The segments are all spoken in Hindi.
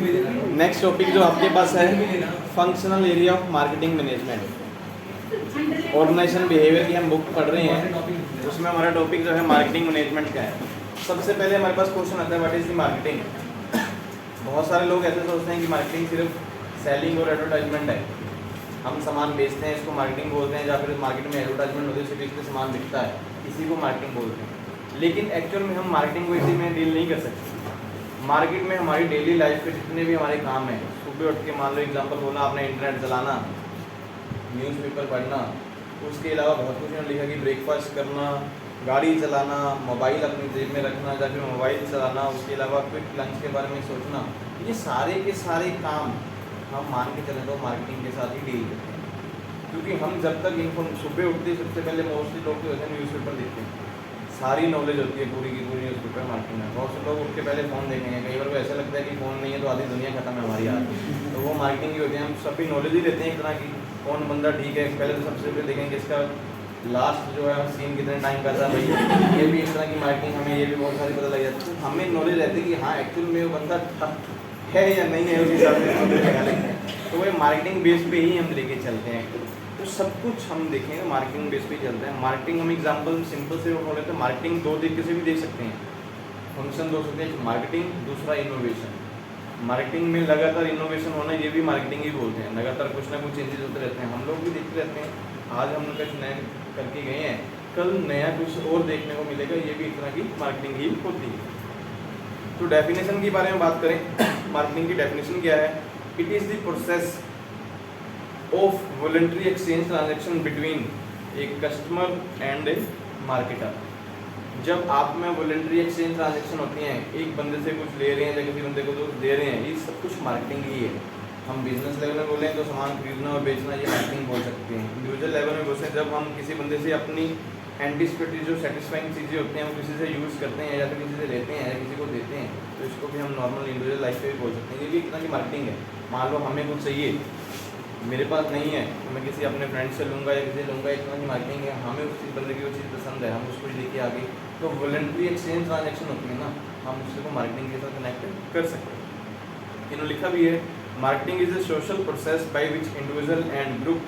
नेक्स्ट टॉपिक जो आपके पास है functional area of marketing management. Organisation behaviour की हम बुक पढ़ रहे हैं, उसमें हमारा टॉपिक जो है मार्केटिंग मैनेजमेंट का है। सबसे पहले हमारे पास क्वेश्चन आता है व्हाट इज़ द मार्केटिंग। बहुत सारे लोग ऐसे सोचते हैं कि मार्केटिंग सिर्फ सेलिंग और एडवर्टाइजमेंट है, हम सामान बेचते हैं इसको मार्केटिंग बोलते हैं, या फिर मार्केट में एडवर्टाइजमेंट होती है सिर्फ इसलिए सामान बिकता है इसी को मार्केटिंग बोलते हैं। लेकिन एक्चुअल में हम मार्केटिंग को इसी में डील नहीं कर सकते। मार्केट में हमारी डेली लाइफ के जितने भी हमारे काम हैं, सुबह उठ के मान लो एग्जांपल बोला आपने इंटरनेट चलाना, न्यूज़पेपर पढ़ना, उसके अलावा बहुत कुछ लिखा कि ब्रेकफास्ट करना, गाड़ी चलाना, मोबाइल अपनी जेब में रखना या फिर मोबाइल चलाना, उसके अलावा क्विक लंच के बारे में सोचना, ये सारे के सारे काम हम मान के चलें तो मार्केटिंग के साथ ही डील करते हैं। क्योंकि हम जब तक इनको सुबह उठते सबसे पहले मोस्टली लोग जो है न्यूज़पेपर देखते हैं, सारी नॉलेज होती है पूरी की पूरी न्यूज़पेपर मार्केटिंग में। बहुत से लोग उठ के पहले फ़ोन देखेंगे, कई बार को ऐसा लगता है कि फ़ोन नहीं है तो आधी दुनिया खत्म है हमारी आज, तो वो मार्केटिंग की होती है। हम सभी नॉलेज ही लेते हैं एक तरह की, कौन बंदा ठीक है पहले तो सबसे पहले देखेंगे इसका लास्ट जो है सीन कितने टाइम कर रहा है भाई, ये भी इस तरह की मार्केटिंग हमें ये भी बहुत सारी पता लग जाती है। हमें नॉलेज रहती है कि हाँ एक्चुअल में वो बंदा है या नहीं है, उस हिसाब से नॉलेज लगा लेते हैं। तो वो मार्केटिंग बेस पे ही हम लेके चलते हैं। तो सब कुछ हम देखेंगे मार्केटिंग बेस पे ही चलते हैं। मार्केटिंग हम एग्जांपल सिंपल से बोल लेते हैं, मार्केटिंग दो तरीके से भी देख सकते हैं, फंक्शन दो सकते हैं, मार्केटिंग दूसरा इनोवेशन। मार्केटिंग में लगातार इनोवेशन होना ये भी मार्केटिंग ही बोलते हैं, लगातार कुछ ना कुछ चेंजेस होते रहते हैं। हम लोग भी देखते रहते हैं, आज हम कुछ नया करके गए हैं, कल नया कुछ और देखने को मिलेगा, ये भी एक तरह की मार्केटिंग ही होती है। तो डेफिनेशन के बारे में बात करें, मार्केटिंग की डेफिनेशन क्या है? It is the process of voluntary exchange transaction between a customer and A marketer. जब आप में वॉलंटरी एक्सचेंज ट्रांजैक्शन होती हैं, एक बंदे से कुछ ले रहे हैं या किसी बंदे को तो दे रहे हैं, ये सब कुछ मार्केटिंग ही है। हम बिजनेस लेवल में बोलें तो सामान खरीदना और बेचना ये मार्केटिंग बोल सकते हैं। इंडिविजुअल लेवल में बोलते हैं जब हम किसी बंदे से अपनी एंटिसिपेटरी जो सेटिस्फाइंग चीज़ें होती हैं वो किसी से यूज़ करते हैं या फिर किसी से लेते हैं या किसी को देते हैं, तो इसको भी हम नॉर्मल इंडिविजुअल लाइफ पे भी बोल सकते हैं। ये भी एक तरह की मार्केटिंग है। मान लो हमें कुछ चाहिए, मेरे पास नहीं है, तो मैं किसी अपने फ्रेंड से लूँगा या किसी लूँगा, एक तरह की मार्केटिंग है। हमें उस बंदे की वो चीज़ पसंद है, हम उसको लेके आ गए, तो वॉलंटरी एक्सचेंज ट्रांजैक्शन होती है ना, हम उससे को मार्केटिंग के साथ कनेक्ट कर सकते हैं। इन्होंने लिखा भी है, marketing is a social process by which individual and group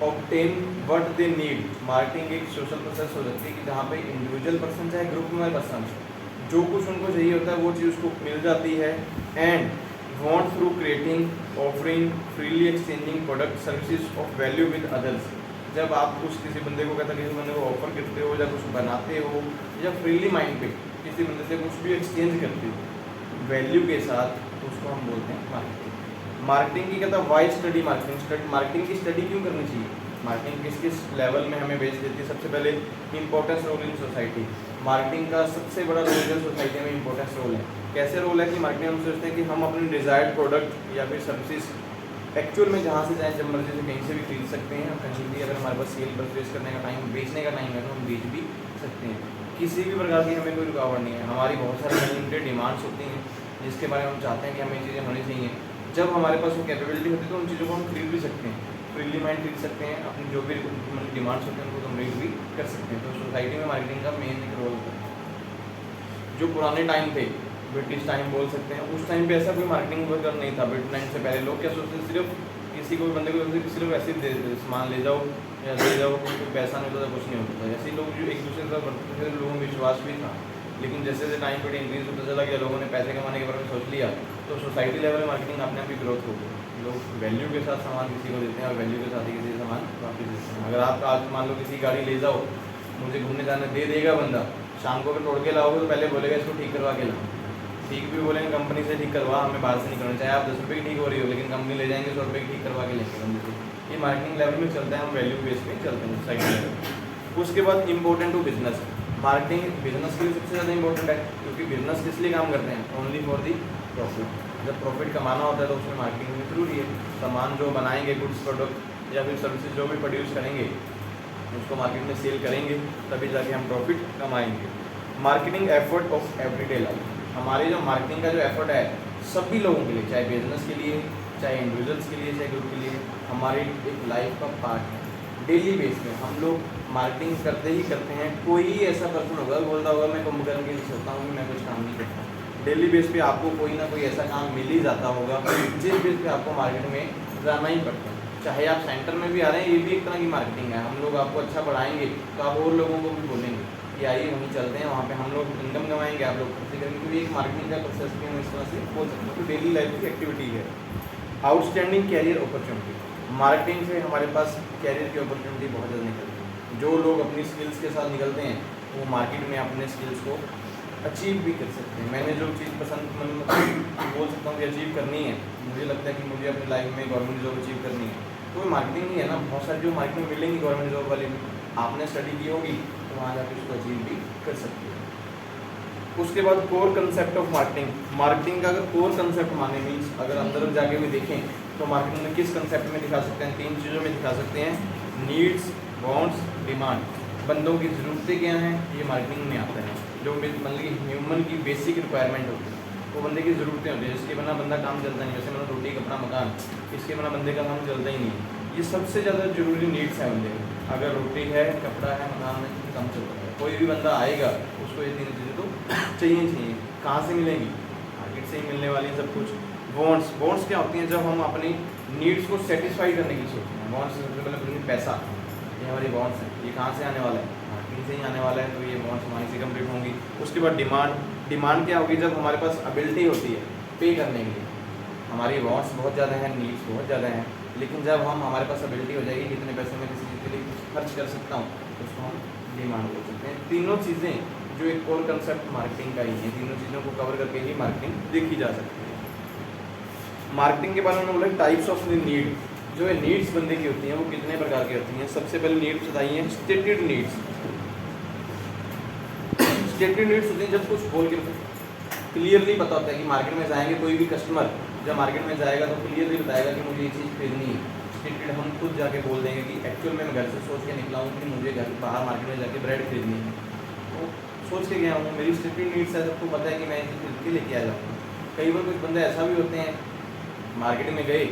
obtain what they need. Marketing एक सोशल प्रोसेस हो जाती है कि जहाँ पे इंडिविजुअल पर्सन चाहे ग्रुप में पर्सन जो कुछ उनको चाहिए होता है वो चीज़ उसको मिल जाती है। And want through creating offering freely exchanging product services of value with others. जब आप कुछ किसी बंदे को कहते हैं, किसी बंदे को ऑफर करते हो या कुछ बनाते हो या फ्रीली माइंड पे किसी बंदे से कुछ भी एक्सचेंज करते हो वैल्यू के साथ, तो उसको हम बोलते हैं मार्केटिंग। मार्केटिंग की कहता है वाई स्टडी मार्केटिंग। मार्केटिंग की स्टडी क्यों करनी चाहिए? मार्केटिंग किस किस लेवल में हमें बेच देती है? सबसे पहले importance role in society. Marketing का सबसे बड़ा रोल जो सोसाइटी में इंपॉर्टेंस रोल है। कैसे रोल है कि मार्केटिंग हम सोचते हैं कि हम अपनी डिज़ायर्ड प्रोडक्ट या फिर सर्विसेज एक्चुअल में जहाँ से चाहे जब मर्जी से कहीं से भी खरीद सकते हैं। कहीं भी अगर हमारे पास सेल परचेज करने का टाइम, बेचने का टाइम है तो हम बेच भी सकते हैं। किसी भी प्रकार की हमें कोई रुकावट नहीं है। हमारी बहुत सारी अनलिमिटेड डिमांड्स होती हैं जिसके बारे में हम चाहते हैं कि हमें ये चीज़ें होनी चाहिए। जब हमारे पास वो कैपेबिलिटी होती है तो उन चीज़ों को हम खरीद भी सकते हैं, फ्रीली माइंड खरीद सकते हैं, अपनी जो भी डिमांड्स होते हैं उनको हम रीड भी कर सकते हैं। तो सोसाइटी में मार्केटिंग का मेन एक रोल होता है। जो पुराने टाइम थे, ब्रिटिश टाइम बोल सकते हैं, उस टाइम पे ऐसा कोई मार्केटिंग वर्कर नहीं था। ब्रिटिश टाइम से पहले लोग क्या सोचते थे, सिर्फ किसी को बंदे को किसी लोग ऐसे दे देते, सामान ले जाओ या ले जाओ, कोई पैसा नहीं होता था, कुछ नहीं होता था। ऐसे लोग जो एक दूसरे का बढ़ते थे, लोगों में विश्वास भी था। लेकिन जैसे जैसे टाइम पीरियड इंक्रीज होता चला गया, लोगों ने पैसे कमाने के बारे में सोच लिया, तो सोसाइटी लेवल में मार्केटिंग अपने आप ही ग्रोथ हो गई। लोग वैल्यू के साथ सामान किसी को देते हैं और वैल्यू के साथ ही किसी सामान वापस देते हैं। अगर आप आज मान लो किसी गाड़ी ले जाओ, मुझे घूमने जाने दे देगा बंदा, शाम को अगर तोड़ के लाओगे तो पहले बोलेगा इसको ठीक करवा के लाओ। ठीक भी बोलेंगे कंपनी से ठीक करवा, हमें बाहर से नहीं करना, चाहे आप 10 रुपये की ठीक हो रही हो, लेकिन कंपनी ले जाएंगे 100 रुपये की ठीक करवा के लेंगे बंदे से। ये मार्केटिंग लेवल में चलता है, हम वैल्यू बेस पे चलते हैं सोसाइटी लेवल। उसके बाद important to business. Marketing business के लिए सबसे ज़्यादा इंपॉर्टेंट है, क्योंकि बिजनेस किस लिए काम करते हैं? Only for the profit. जब प्रॉफिट कमाना होता है तो उसमें मार्केटिंग भी जरूरी है। सामान जो बनाएंगे, गुड्स प्रोडक्ट या फिर सर्विसेज जो भी प्रोड्यूस करेंगे, उसको मार्केट में सेल करेंगे, तभी जाके हम प्रॉफिट कमाएंगे। Marketing effort of everyday life. हमारे जो मार्केटिंग का जो एफर्ट है सभी लोगों के लिए, चाहे बिजनेस के लिए, चाहे इंडिविजुअल्स के लिए, चाहे ग्रुप के लिए, हमारी एक लाइफ का पार्ट है। डेली बेस पे हम लोग मार्केटिंग करते ही करते हैं। कोई ही ऐसा पर्सन होगा बोलता होगा मैं कुंभकर्ण के लिए सोचता हूँ कि मैं कुछ काम नहीं करता। डेली बेस पे आपको कोई ना कोई ऐसा काम मिल ही जाता होगा जिस बेस पे आपको मार्केट में जाना ही पड़ता है। चाहे आप सेंटर में भी आ रहे हैं, ये भी एक तरह की मार्केटिंग है। हम लोग आपको अच्छा पढ़ाएंगे तो आप और लोगों को भी बोलेंगे कि आइए वहीं चलते हैं, वहाँ पे हम लोग इनकम कमाएंगे, आप लोग खर्चे करेंगे। क्योंकि एक मार्केटिंग का प्रोसेस भी हम इस तरह से बोल सकते हैं। तो डेली लाइफ की एक्टिविटी है। आउटस्टैंडिंग कैरियर अपॉर्चुनिटी, मार्केटिंग से हमारे पास कैरियर की अपॉर्चुनिटी बहुत ज़्यादा निकलती है। जो लोग अपनी स्किल्स के साथ निकलते हैं वो मार्केट में अपने स्किल्स को अचीव भी कर सकते हैं। मैंने जो चीज़ पसंद बोल सकता हूँ कि अचीव करनी है, मुझे लगता है कि मुझे अपनी लाइफ में गवर्नमेंट जॉब अचीव करनी है, तो मार्केटिंग ही है ना। बहुत सारी जो मार्केटिंग मिलेंगी गवर्नमेंट जॉब वाली, आपने स्टडी की होगी तो वहाँ जाकर उसको अचीव भी कर सकते हैं। उसके बाद core concept of marketing, marketing का अगर कोर कंसेप्ट माने मीन्स अगर अंदर जाके भी देखें तो मार्केटिंग में किस कंसेप्ट में दिखा सकते हैं, 3 चीज़ों में दिखा सकते हैं। Needs, wants, demand. बंदों की ज़रूरतें क्या हैं, ये मार्केटिंग में आता है। जो मतलब कि ह्यूमन की बेसिक रिक्वायरमेंट होती है, वो बंदे की ज़रूरतें होती है, जिसके बिना बंदा काम चलता नहीं। जैसे मतलब रोटी, कपड़ा, मकान, इसके बिना बंदे का काम चलता ही नहीं। ये सबसे ज़्यादा जरूरी नीड्स है बंदे की। अगर रोटी है, कपड़ा है, मकान है, तो काम चलता है। कोई भी बंदा आएगा उसको ये 3 चीज़ें तो चाहिए ही चाहिए। कहाँ से मिलेंगी, मार्केट से ही मिलने वाली सब कुछ। वांट्स, वांट्स क्या होती हैं, जब हम अपनी नीड्स को सेटिस्फाई करने की सोचते हैं। वांट्स सबसे पहले पैसा, ये हमारी वांट्स है, ये कहाँ से आने वाला है, मार्केटिंग से ही आने वाला है, तो ये वांट्स हमारी से कंप्लीट होंगी। उसके बाद डिमांड, डिमांड क्या होगी, जब हमारे पास एबिलिटी होती है पे करने के लिए। हमारी वांट्स बहुत ज़्यादा हैं, नीड्स बहुत ज़्यादा हैं, लेकिन जब हमारे पास एबिलिटी हो जाएगी कितने पैसे में किसी चीज़ के लिए खर्च कर सकता हूँ, तो उसको हम डिमांड बोल सकते हैं। तीनों चीज़ें जो एक कोर कंसेप्ट मार्केटिंग का ही है, तीनों चीज़ों को कवर करके ही मार्केटिंग देखी जा सकती है। मार्केटिंग के बारे में बोला टाइप्स ऑफ नीड, जो है नीड्स बंदे की होती हैं वो कितने प्रकार की होती हैं। सबसे पहले नीड्स बताइए स्टेटेड नीड्स। स्टेटेड नीड्स होती हैं जब कुछ बोल के क्लियरली पता होता है कि मार्केट में जाएंगे, कोई भी कस्टमर जब मार्केट में जाएगा तो क्लियरली बताएगा कि मुझे ये चीज़ खरीदनी है। स्टेटेड हम खुद जाके बोल देंगे कि एक्चुअल में मैं घर से सोच के निकला हूँ कि मुझे घर बाहर मार्केट में जाके ब्रेड खरीदनी है, तो सोच के गया हूँ, मेरी स्टेटेड नीड्स है, सबको पता है कि मैं इसे खरीद के लेके आ जाऊँगा। कई बार कुछ बंदे ऐसा भी होते हैं, मार्केट में गए,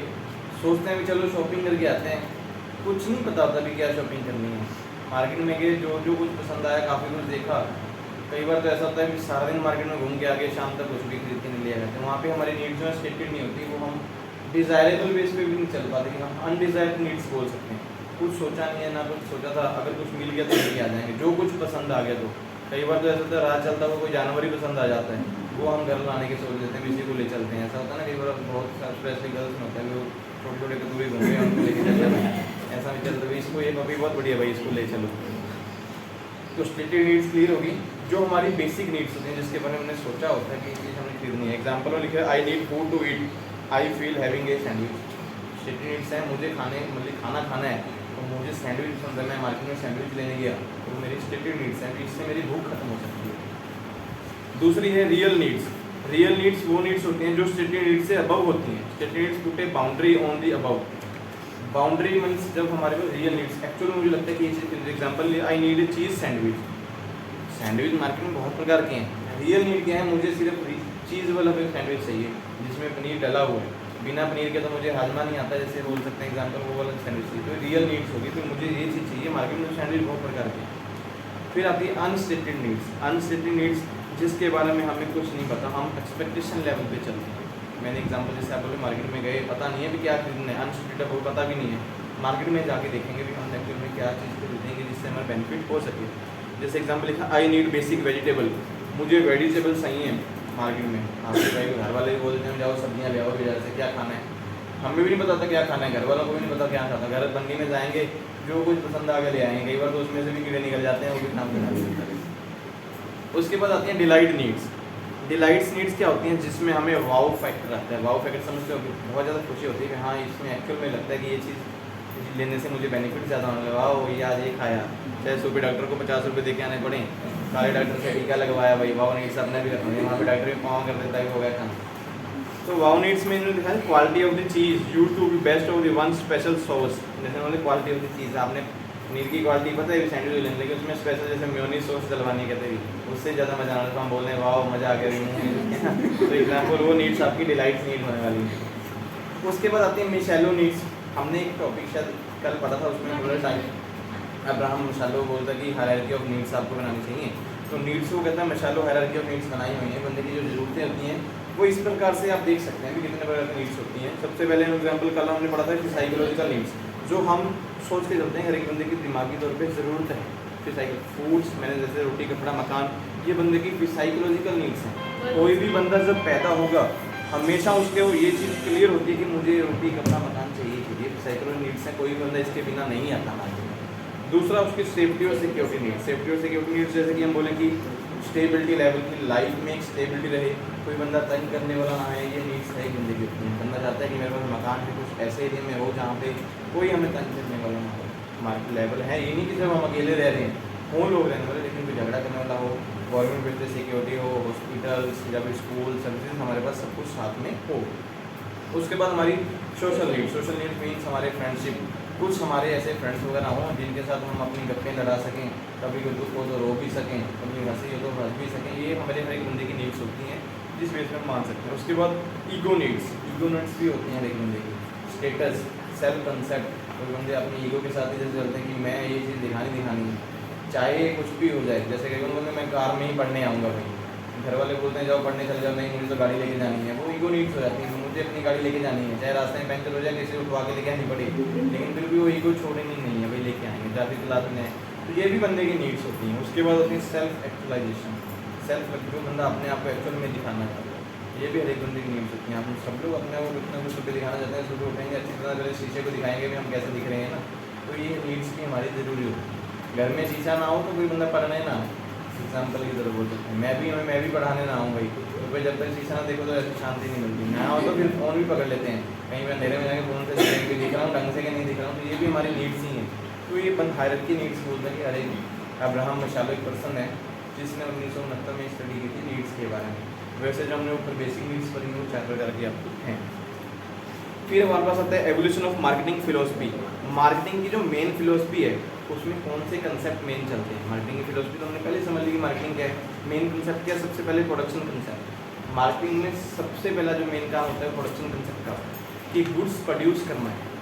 सोचते हैं भी चलो शॉपिंग करके आते हैं, कुछ नहीं पता होता भी क्या शॉपिंग करनी है। मार्केट में गए, जो कुछ पसंद आया, काफ़ी कुछ देखा। कई बार तो ऐसा होता है कि सारा दिन मार्केट में घूम के आगे शाम तक कुछ भी खरीद के नहीं ले आए, तो वहाँ पे हमारी नीड्स जो स्टेटेड नहीं होती, वो हम डिज़ायरेबल बेस पे भी नहीं चल पाते, कि हम अनडिज़ायर्ड नीड्स बोल सकते हैं। कुछ सोचा नहीं है, ना कुछ सोचा था, अगर कुछ मिल गया तो लेके आ जाएंगे, जो कुछ पसंद आ गया। तो कई बार तो ऐसा होता है राह चलता हुआ कोई जानवर ही पसंद आ जाता है, वो हम घर लाने के सोच देते हैं, इसी को ले चलते हैं। ऐसा होता है ना, कई बार बहुत स्पेशली गर्ल्स में होता है, वो छोटे छोटे कतूरे घूम रहे हैं, उनको लेके चल जाते हैं। ऐसा भी चलता है, इसको ये पपी बहुत बढ़िया भाई, इसको ले चलो। तो स्टेटेड नीड्स क्लियर होगी। जो हमारी बेसिक नीड्स होती हैं, जिसके बारे में हमने सोचा होता है कि ये चीज़ हमें खरीदनी है। एग्जाम्पल में लिखा है I need food to eat, I feel having a sandwich. Stated needs हैं, मुझे खाना खाना है, तो मुझे सैंडविच पसंद है, मैं मार्केट में सैंडविच लेने गया, तो मेरी स्टेटेड नीड्स हैं, तो इससे मेरी भूख खत्म हो सकती है। दूसरी है रियल नीड्स। रियल नीड्स वो नीड्स होती हैं जो स्टेटेड नीड्स से अबव होती हैं। Stated needs put A boundary on the above. Boundary means जब हमारे पास रियल नीड्स, एक्चुअली मुझे लगता है कि ये चीज़, example I need a cheese sandwich. Sandwich market में बहुत प्रकार के हैं। रियल नीड क्या है, मुझे सिर्फ चीज़ वाला सैंडविच चाहिए जिसमें पनीर डला हुआ है, बिना पनीर के तो मुझे हाजमा नहीं आता, जैसे बोल सकते हैं एग्जाम्पल, वो वाला सैंडविच चाहिए। तो रियल नीड्स होगी, तो मुझे ये चीज़ चाहिए। मार्केट में सैंडविच बहुत प्रकार के हैं। फिर आती है अनस्टेटेड नीड्स। अनस्टेटेड नीड्स जिसके बारे में हमें कुछ नहीं पता, हम एक्सपेक्टेशन लेवल पे चलते हैं। मैंने एग्जांपल जैसे आप बोले मार्केट में गए, पता नहीं है भी क्या खरीदना है, अनस्टेटेड है, वो पता भी नहीं है। मार्केट में जाके देखेंगे भी हम एक्चुअल में क्या चीज़ खरीदेंगे जिससे हमारा बेनिफिट हो सके। जैसे एग्जांपल लिखा आई नीड बेसिक वेजिटेबल, मुझे वेजिटेबल चाहिए मार्केट में। आपके भाई घर वाले भी बोलते हैं जाओ सब्जियाँ ले आओ बाजार से, क्या खाना है, हमें भी नहीं पता था क्या खाना है, घर वालों को भी नहीं पता क्या खाता। घर बनने में जाएंगे, जो कुछ पसंद आ गया ले आएंगे, कई बार तो उसमें से भी कीड़े निकल जाते हैं, वो भी काम करना पड़ता है। उसके बाद आती हैं डिलाइट नीड्स। डिलाइट्स नीड्स क्या होती हैं, जिसमें हमें वाओ फैक्टर आता है। वाओ फैक्टर समझते हो, बहुत ज़्यादा खुशी होती है कि हाँ इसमें एक्चुअल में लगता है कि ये चीज़ लेने से मुझे बेनिफिट ज़्यादा होने लगा। वाओ ये आज ये खाया, चाहे सुबह डॉक्टर को 50 रुपये दे के आने पड़े, सारे डॉक्टर से टीका लगवाया, भाई वाओ नीड्स अपने भी रखना है, वहाँ पर डॉक्टर भी पाँव कर देता है, हो गया खाना। तो वाओ नीड्स में इन्होंने लिखा है quality of the cheese use to be best of the one special sauce. जैसे उन्होंने क्वालिटी ऑफ द चीज़, आपने पनीर की क्वालिटी पता है सैंडविच लेने, लेकिन उसमें स्पेशल जैसे मेयोनीज सॉस डलवानी कहते हैं, उससे ज़्यादा मज़ा आना, तो हम बोल रहे हैं वाओ मज़ा आ गया। तो एग्जाम्पल वो नीड्स आपकी डिलाइट्स नीड होने वाली है। उसके बाद आती है मिशैलो नीड्स। हमने एक टॉपिक शायद कल पढ़ा था, उसमें पूरा टाइम अब्राहम मिशैलो बोलता कि हायरार्की ऑफ नीड्स आपको बनानी चाहिए। तो नीड्स को कहते हैं मशालो हायरार्की ऑफ नीड्स बनाई हुई हैं, बंदे की जो ज़रूरतें होती हैं वो इस प्रकार से आप देख सकते हैं कि कितने प्रकार की नीड्स होती हैं। सबसे पहले एग्जाम्पल कल हमने पढ़ा था कि साइकोलॉजिकल नीड्स, जो हम सोच के चलते हैं हर एक बंदे की दिमागी तौर पे ज़रूरत है। फिर साइकिल फूड्स, मैंने जैसे रोटी कपड़ा मकान, ये बंदे की साइकोलॉजिकल नीड्स हैं। कोई भी बंदा जब पैदा होगा हमेशा उसके वो ये चीज़ क्लियर होती है कि मुझे रोटी कपड़ा मकान चाहिए, साइकोलॉजिकल नीड्स हैं, कोई भी बंदा इसके बिना नहीं आता मार्केट में। दूसरा उसकी सेफ्टी और सिक्योरिटी नीड्स, सेफ्टी और सिक्योरिटी नीड्स जैसे कि हम बोलें कि स्टेबिलिटी लेवल की लाइफ में एक स्टेबिलिटी रहे, कोई बंदा तंग करने वाला ना है, ये नीड्स है ज़िंदगी की। बंदा चाहता है कि मेरे पास मकान है कुछ ऐसे एरिया में हो जहाँ पे कोई हमें तंग करने वाला ना हो। मार्केट लेवल है, ये नहीं कि जब हम अकेले रह रहे हैं हों लोग रहने वाले, लेकिन कोई झगड़ा करने वाला हो, गवर्नमेंट बेस्ड सिक्योरिटी हो, हॉस्पिटल्स या फिर स्कूल सर्विसेज हमारे पास सब कुछ साथ में हो। उसके बाद हमारी सोशल नीड मीन्स हमारे फ्रेंडशिप, कुछ हमारे ऐसे फ्रेंड्स वगैरह हों जिनके साथ हम अपनी गप्पें लड़ा सकें, कभी कोई दुख हो तो रो भी सकें, कभी हंसी हो तो हंस भी सकें। ये हमारे हर एक बंदे की नीड्स होती हैं जिस बेस में हम मान सकते हैं। उसके बाद ईगो नीड्स भी होती हैं हर एक बंदे की। स्टेटस, सेल्फ कंसेप्ट, कोई बंदे अपनी ईगो के साथ ही जैसे चलते हैं कि मैं ये चीज़ दिखानी है, चाहे कुछ भी हो जाए। जैसे कई बंदे मैं कार में ही पढ़ने आऊँगा, भाई घर वाले बोलते हैं जाओ पढ़ने चले जाओ, नहीं मुझे तो गाड़ी लेके जानी है, वो ईगो नीड्स हो जाती है, मुझे अपनी गाड़ी लेके जानी है, चाहे रास्ते में पंचर हो जाए, किसी उठवा के लेके आनी पड़े, लेकिन फिर भी वो ईगो छोड़नी नहीं है, भाई लेके आएंगे, ट्रैफिक चलाते हैं। तो ये भी बंदे की नीड्स होती हैं। उसके बाद होती है सेल्फ एक्चुअलाइजेशन, जो बंदा अपने आप को एक्चुअल में दिखाना चाहता है, ये भी हर एक बंदे की नीड्स होती हैं। आप सब लोग अपने को कितना कुछ सुबह दिखाना चाहते हैं, सुबह उठेंगे अच्छी तरह पहले शीशे को दिखाएंगे भी हम कैसे दिख रहे हैं ना, तो ये नीड्स भी हमारी ज़रूरी होती है। घर में शीशा ना हो तो कोई बंदा पढ़ने ना, एग्जाम्पल की तरह बोल सकते हैं। मैं भी पढ़ाने ना आऊँ भाई, तो भाई जब तक शीशा ना देखो तो ऐसी शांति नहीं मिलती। ना हो तो फिर फ़ोन भी पकड़ लेते हैं, कहीं मैं अंधेरे में जाके फ़ोन से दिख रहा हूँ ढंग से कि नहीं दिख रहा हूँ, तो ये भी हमारी नीड्स ही हैं। तो ये हायरार्की नीड्स बोलते हैं कि हर एक अब्राहम मशालो एक पर्सन है जिसने 1969 में स्टडी की थी नीड्स के बारे में। वैसे जो हमने ऊपर बेसिक नीड्स पढ़ी वो चैप्टर करके आपको हैं। फिर हमारे पास आता है evolution of marketing philosophy. Marketing की जो मेन फिलोसफी है उसमें कौन से कंसेप्ट मेन चलते हैं। मार्केटिंग की फिलोसफी तो हमने पहले समझ ली कि मार्केटिंग क्या है। मेन कंसेप्ट क्या है? सबसे पहले प्रोडक्शन कंसेप्ट। मार्केटिंग में सबसे पहला जो मेन काम होता है प्रोडक्शन कंसेप्ट का, कि गुड्स प्रोड्यूस करना है।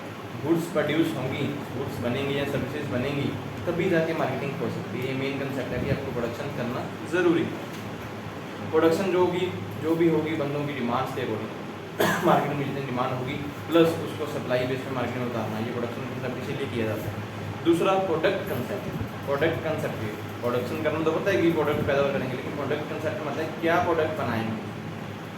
गुड्स प्रोड्यूस होंगी, गुड्स बनेंगी या सर्विसेज बनेंगी, तभी जाके मार्केटिंग हो सकती है। ये मेन कंसेप्ट है कि आपको प्रोडक्शन करना ज़रूरी। प्रोडक्शन जो भी होगी बंदों की डिमांड्स के अकॉर्डिंग मार्केट में जितनी डिमांड होगी प्लस उसको सप्लाई बेस में मार्केट में उतारना, ये प्रोडक्शन कंसेप्ट इसीलिए किया जाता है। दूसरा प्रोडक्ट कंसेप्ट। प्रोडक्ट कंसेप्ट ये प्रोडक्शन करना तो पता है कि प्रोडक्ट पैदा करेंगे, लेकिन प्रोडक्ट कंसेप्ट मतलब क्या प्रोडक्ट बनाएंगे।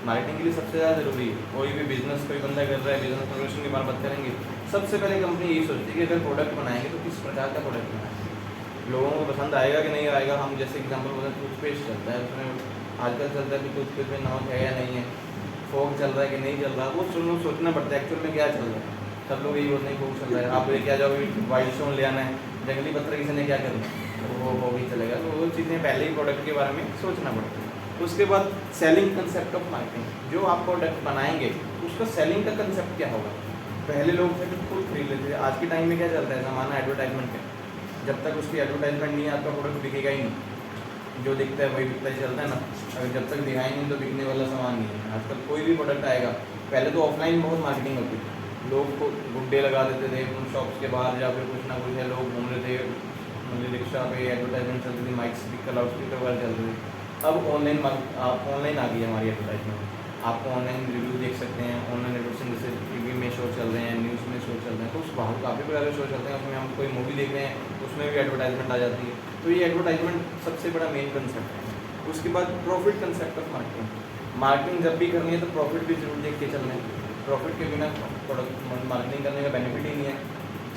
मार्केटिंग के लिए सबसे ज़्यादा ज़रूरी है। कोई भी बिजनेस कोई बंदा कर रहा है, बिजनेस प्रोडक्शन की बात करेंगे, सबसे पहले कंपनी यही सोचती है कि अगर प्रोडक्ट बनाएंगे तो किस प्रकार का प्रोडक्ट बनाएंगे, लोगों को पसंद आएगा कि नहीं आएगा। हम जैसे एग्जाम्पल बोलते हैं टूथपेस्ट चलता है, उसमें आजकल चलता है कि टूथपेस्ट में नमक है या नहीं है, फोक चल रहा है कि नहीं चल रहा, वो सोचना पड़ता है एक्चुअल में क्या चल रहा है। सब लोग यही बोलते हैं फोक चल रहा है, आप लेके आ जाओ वाइट स्टोन ले आना है, जंगली पत्थर किसी ने क्या करना है, तो वो भी चलेगा। तो वो चीज़ें पहले ही प्रोडक्ट के बारे में सोचना पड़ता है। उसके बाद सेलिंग कंसेप्ट ऑफ मार्केटिंग, जो आप प्रोडक्ट बनाएंगे उसका सेलिंग का कंसेप्ट क्या होगा। पहले लोग थे कि खुद खरीद लेते थे, आज के टाइम में क्या चलता है ज़माना एडवर्टाइजमेंट का। जब तक उसकी एडवर्टाइजमेंट नहीं है आपका प्रोडक्ट बिकेगा ही नहीं, जो दिखता है वही बिकता ही चलता है ना। अगर जब तक दिखाएंगे तो बिकने वाला सामान नहीं है। आजकल कोई भी प्रोडक्ट आएगा, पहले तो ऑफलाइन बहुत मार्केटिंग होती थी, लोग को गुड्डे लगा देते थे शॉप्स के बाहर या फिर कुछ ना कुछ है, लोग घूम रहे थे, मतलब रिक्शा पे एडवर्टाइजमेंट चलती थी, माइक स्पीकर लाउड स्पीकर वगैरह चलते थे। अब ऑनलाइन आ गई है हमारी एडवर्टाइजमेंट। आपको ऑनलाइन रिव्यू देख सकते हैं, ऑनलाइन एडवर्टाइजमेंट जैसे टीवी में शो चल रहे हैं, न्यूज़ में शो चल रहे हैं, तो उस बाहर काफ़ी प्रकार के शो चलते हैं, उसमें हम कोई मूवी देख रहे हैं उसमें भी एडवर्टाइजमेंट आ जाती है। तो ये एडवर्टाइजमेंट सबसे बड़ा मेन कंसेप्ट है। उसके बाद profit concept of marketing. Marketing जब भी करनी है तो प्रॉफिट भी जरूर देख के चलना है। प्रॉफिट के बिना प्रोडक्ट मार्केटिंग करने का बेनिफिट ही नहीं है।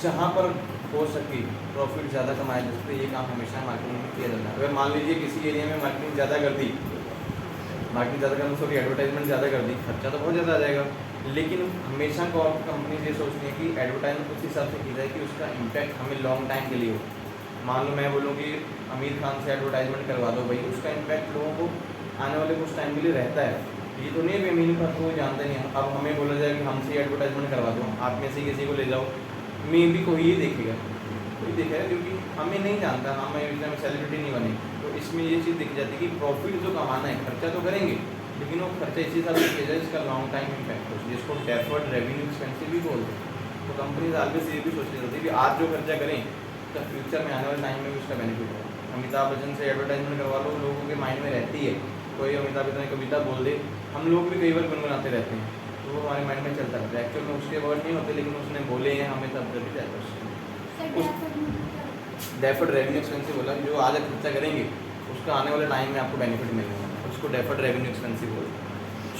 जहाँ पर हो सके प्रॉफिट ज़्यादा कमाया जा सकते, ये काम हमेशा मार्केटिंग में किया जाता है। अगर मान लीजिए किसी एरिया में मार्केटिंग ज़्यादा कर दी, एडवर्टाइजमेंट ज़्यादा कर दी, खर्चा तो बहुत ज़्यादा आ जाएगा, लेकिन हमेशा कंपनी ये सोचती है कि एडवर्टाइजमेंट उस हिसाब से की जाए कि उसका इम्पैक्ट हमें लॉन्ग टाइम के लिए हो। मान लो मैं बोलूँ कि आमिर खान से एडवर्टाइजमेंट करवा दो भाई, उसका इम्पैक्ट लोगों को आने वाले कुछ टाइम के लिए रहता है। ये तो नहीं है आमिर खान को जानते नहीं हैं। अब हमें बोला जाए कि हमसे एडवर्टाइजमेंट करवा दो, आप में से किसी को ले जाओ, मे भी कोई ही देखेगा, कोई देखेगा, क्योंकि हमें नहीं जानता, हमें इसमें सेलिब्रिटी नहीं बने। तो इसमें ये चीज़ दिख जाती है कि प्रॉफिट जो कमाना है, खर्चा तो करेंगे लेकिन वो खर्चा इसी हिसाब से किया जाए इसका लॉन्ग टाइम इम्पैक्ट हो, जिसको डेफर्ड रेवेन्यू एक्सपेंसिव भी बोलते हैं। तो कंपनी आगे से ये भी सोचती रहती है कि आज जो खर्चा करें तो फ्यूचर में आने वाले टाइम में भी उसका बेनिफिट हो। अमिताभ बच्चन से एडवर्टाइजमेंट करवा लो, लोगों के माइंड में रहती है, कोई अमिताभ बच्चन ने कविता बोल दे, हम लोग भी कई बार गुनगुनाते रहते हैं, तो वो हमारे माइंड में चलता रहता है। एक्चुअल में उसके वर्ड नहीं होते, लेकिन उसने बोले हैं, हमें तब जब भी जाता है। डेफर्ड रेवेन्यू एक्सपेंसिव बोला, जो आज आप खर्चा करेंगे उसका आने वाले टाइम में आपको बेनिफिट मिलेगा, उसको डेफर्ड रेवेन्यू एक्सपेंसिव बोलते हैं।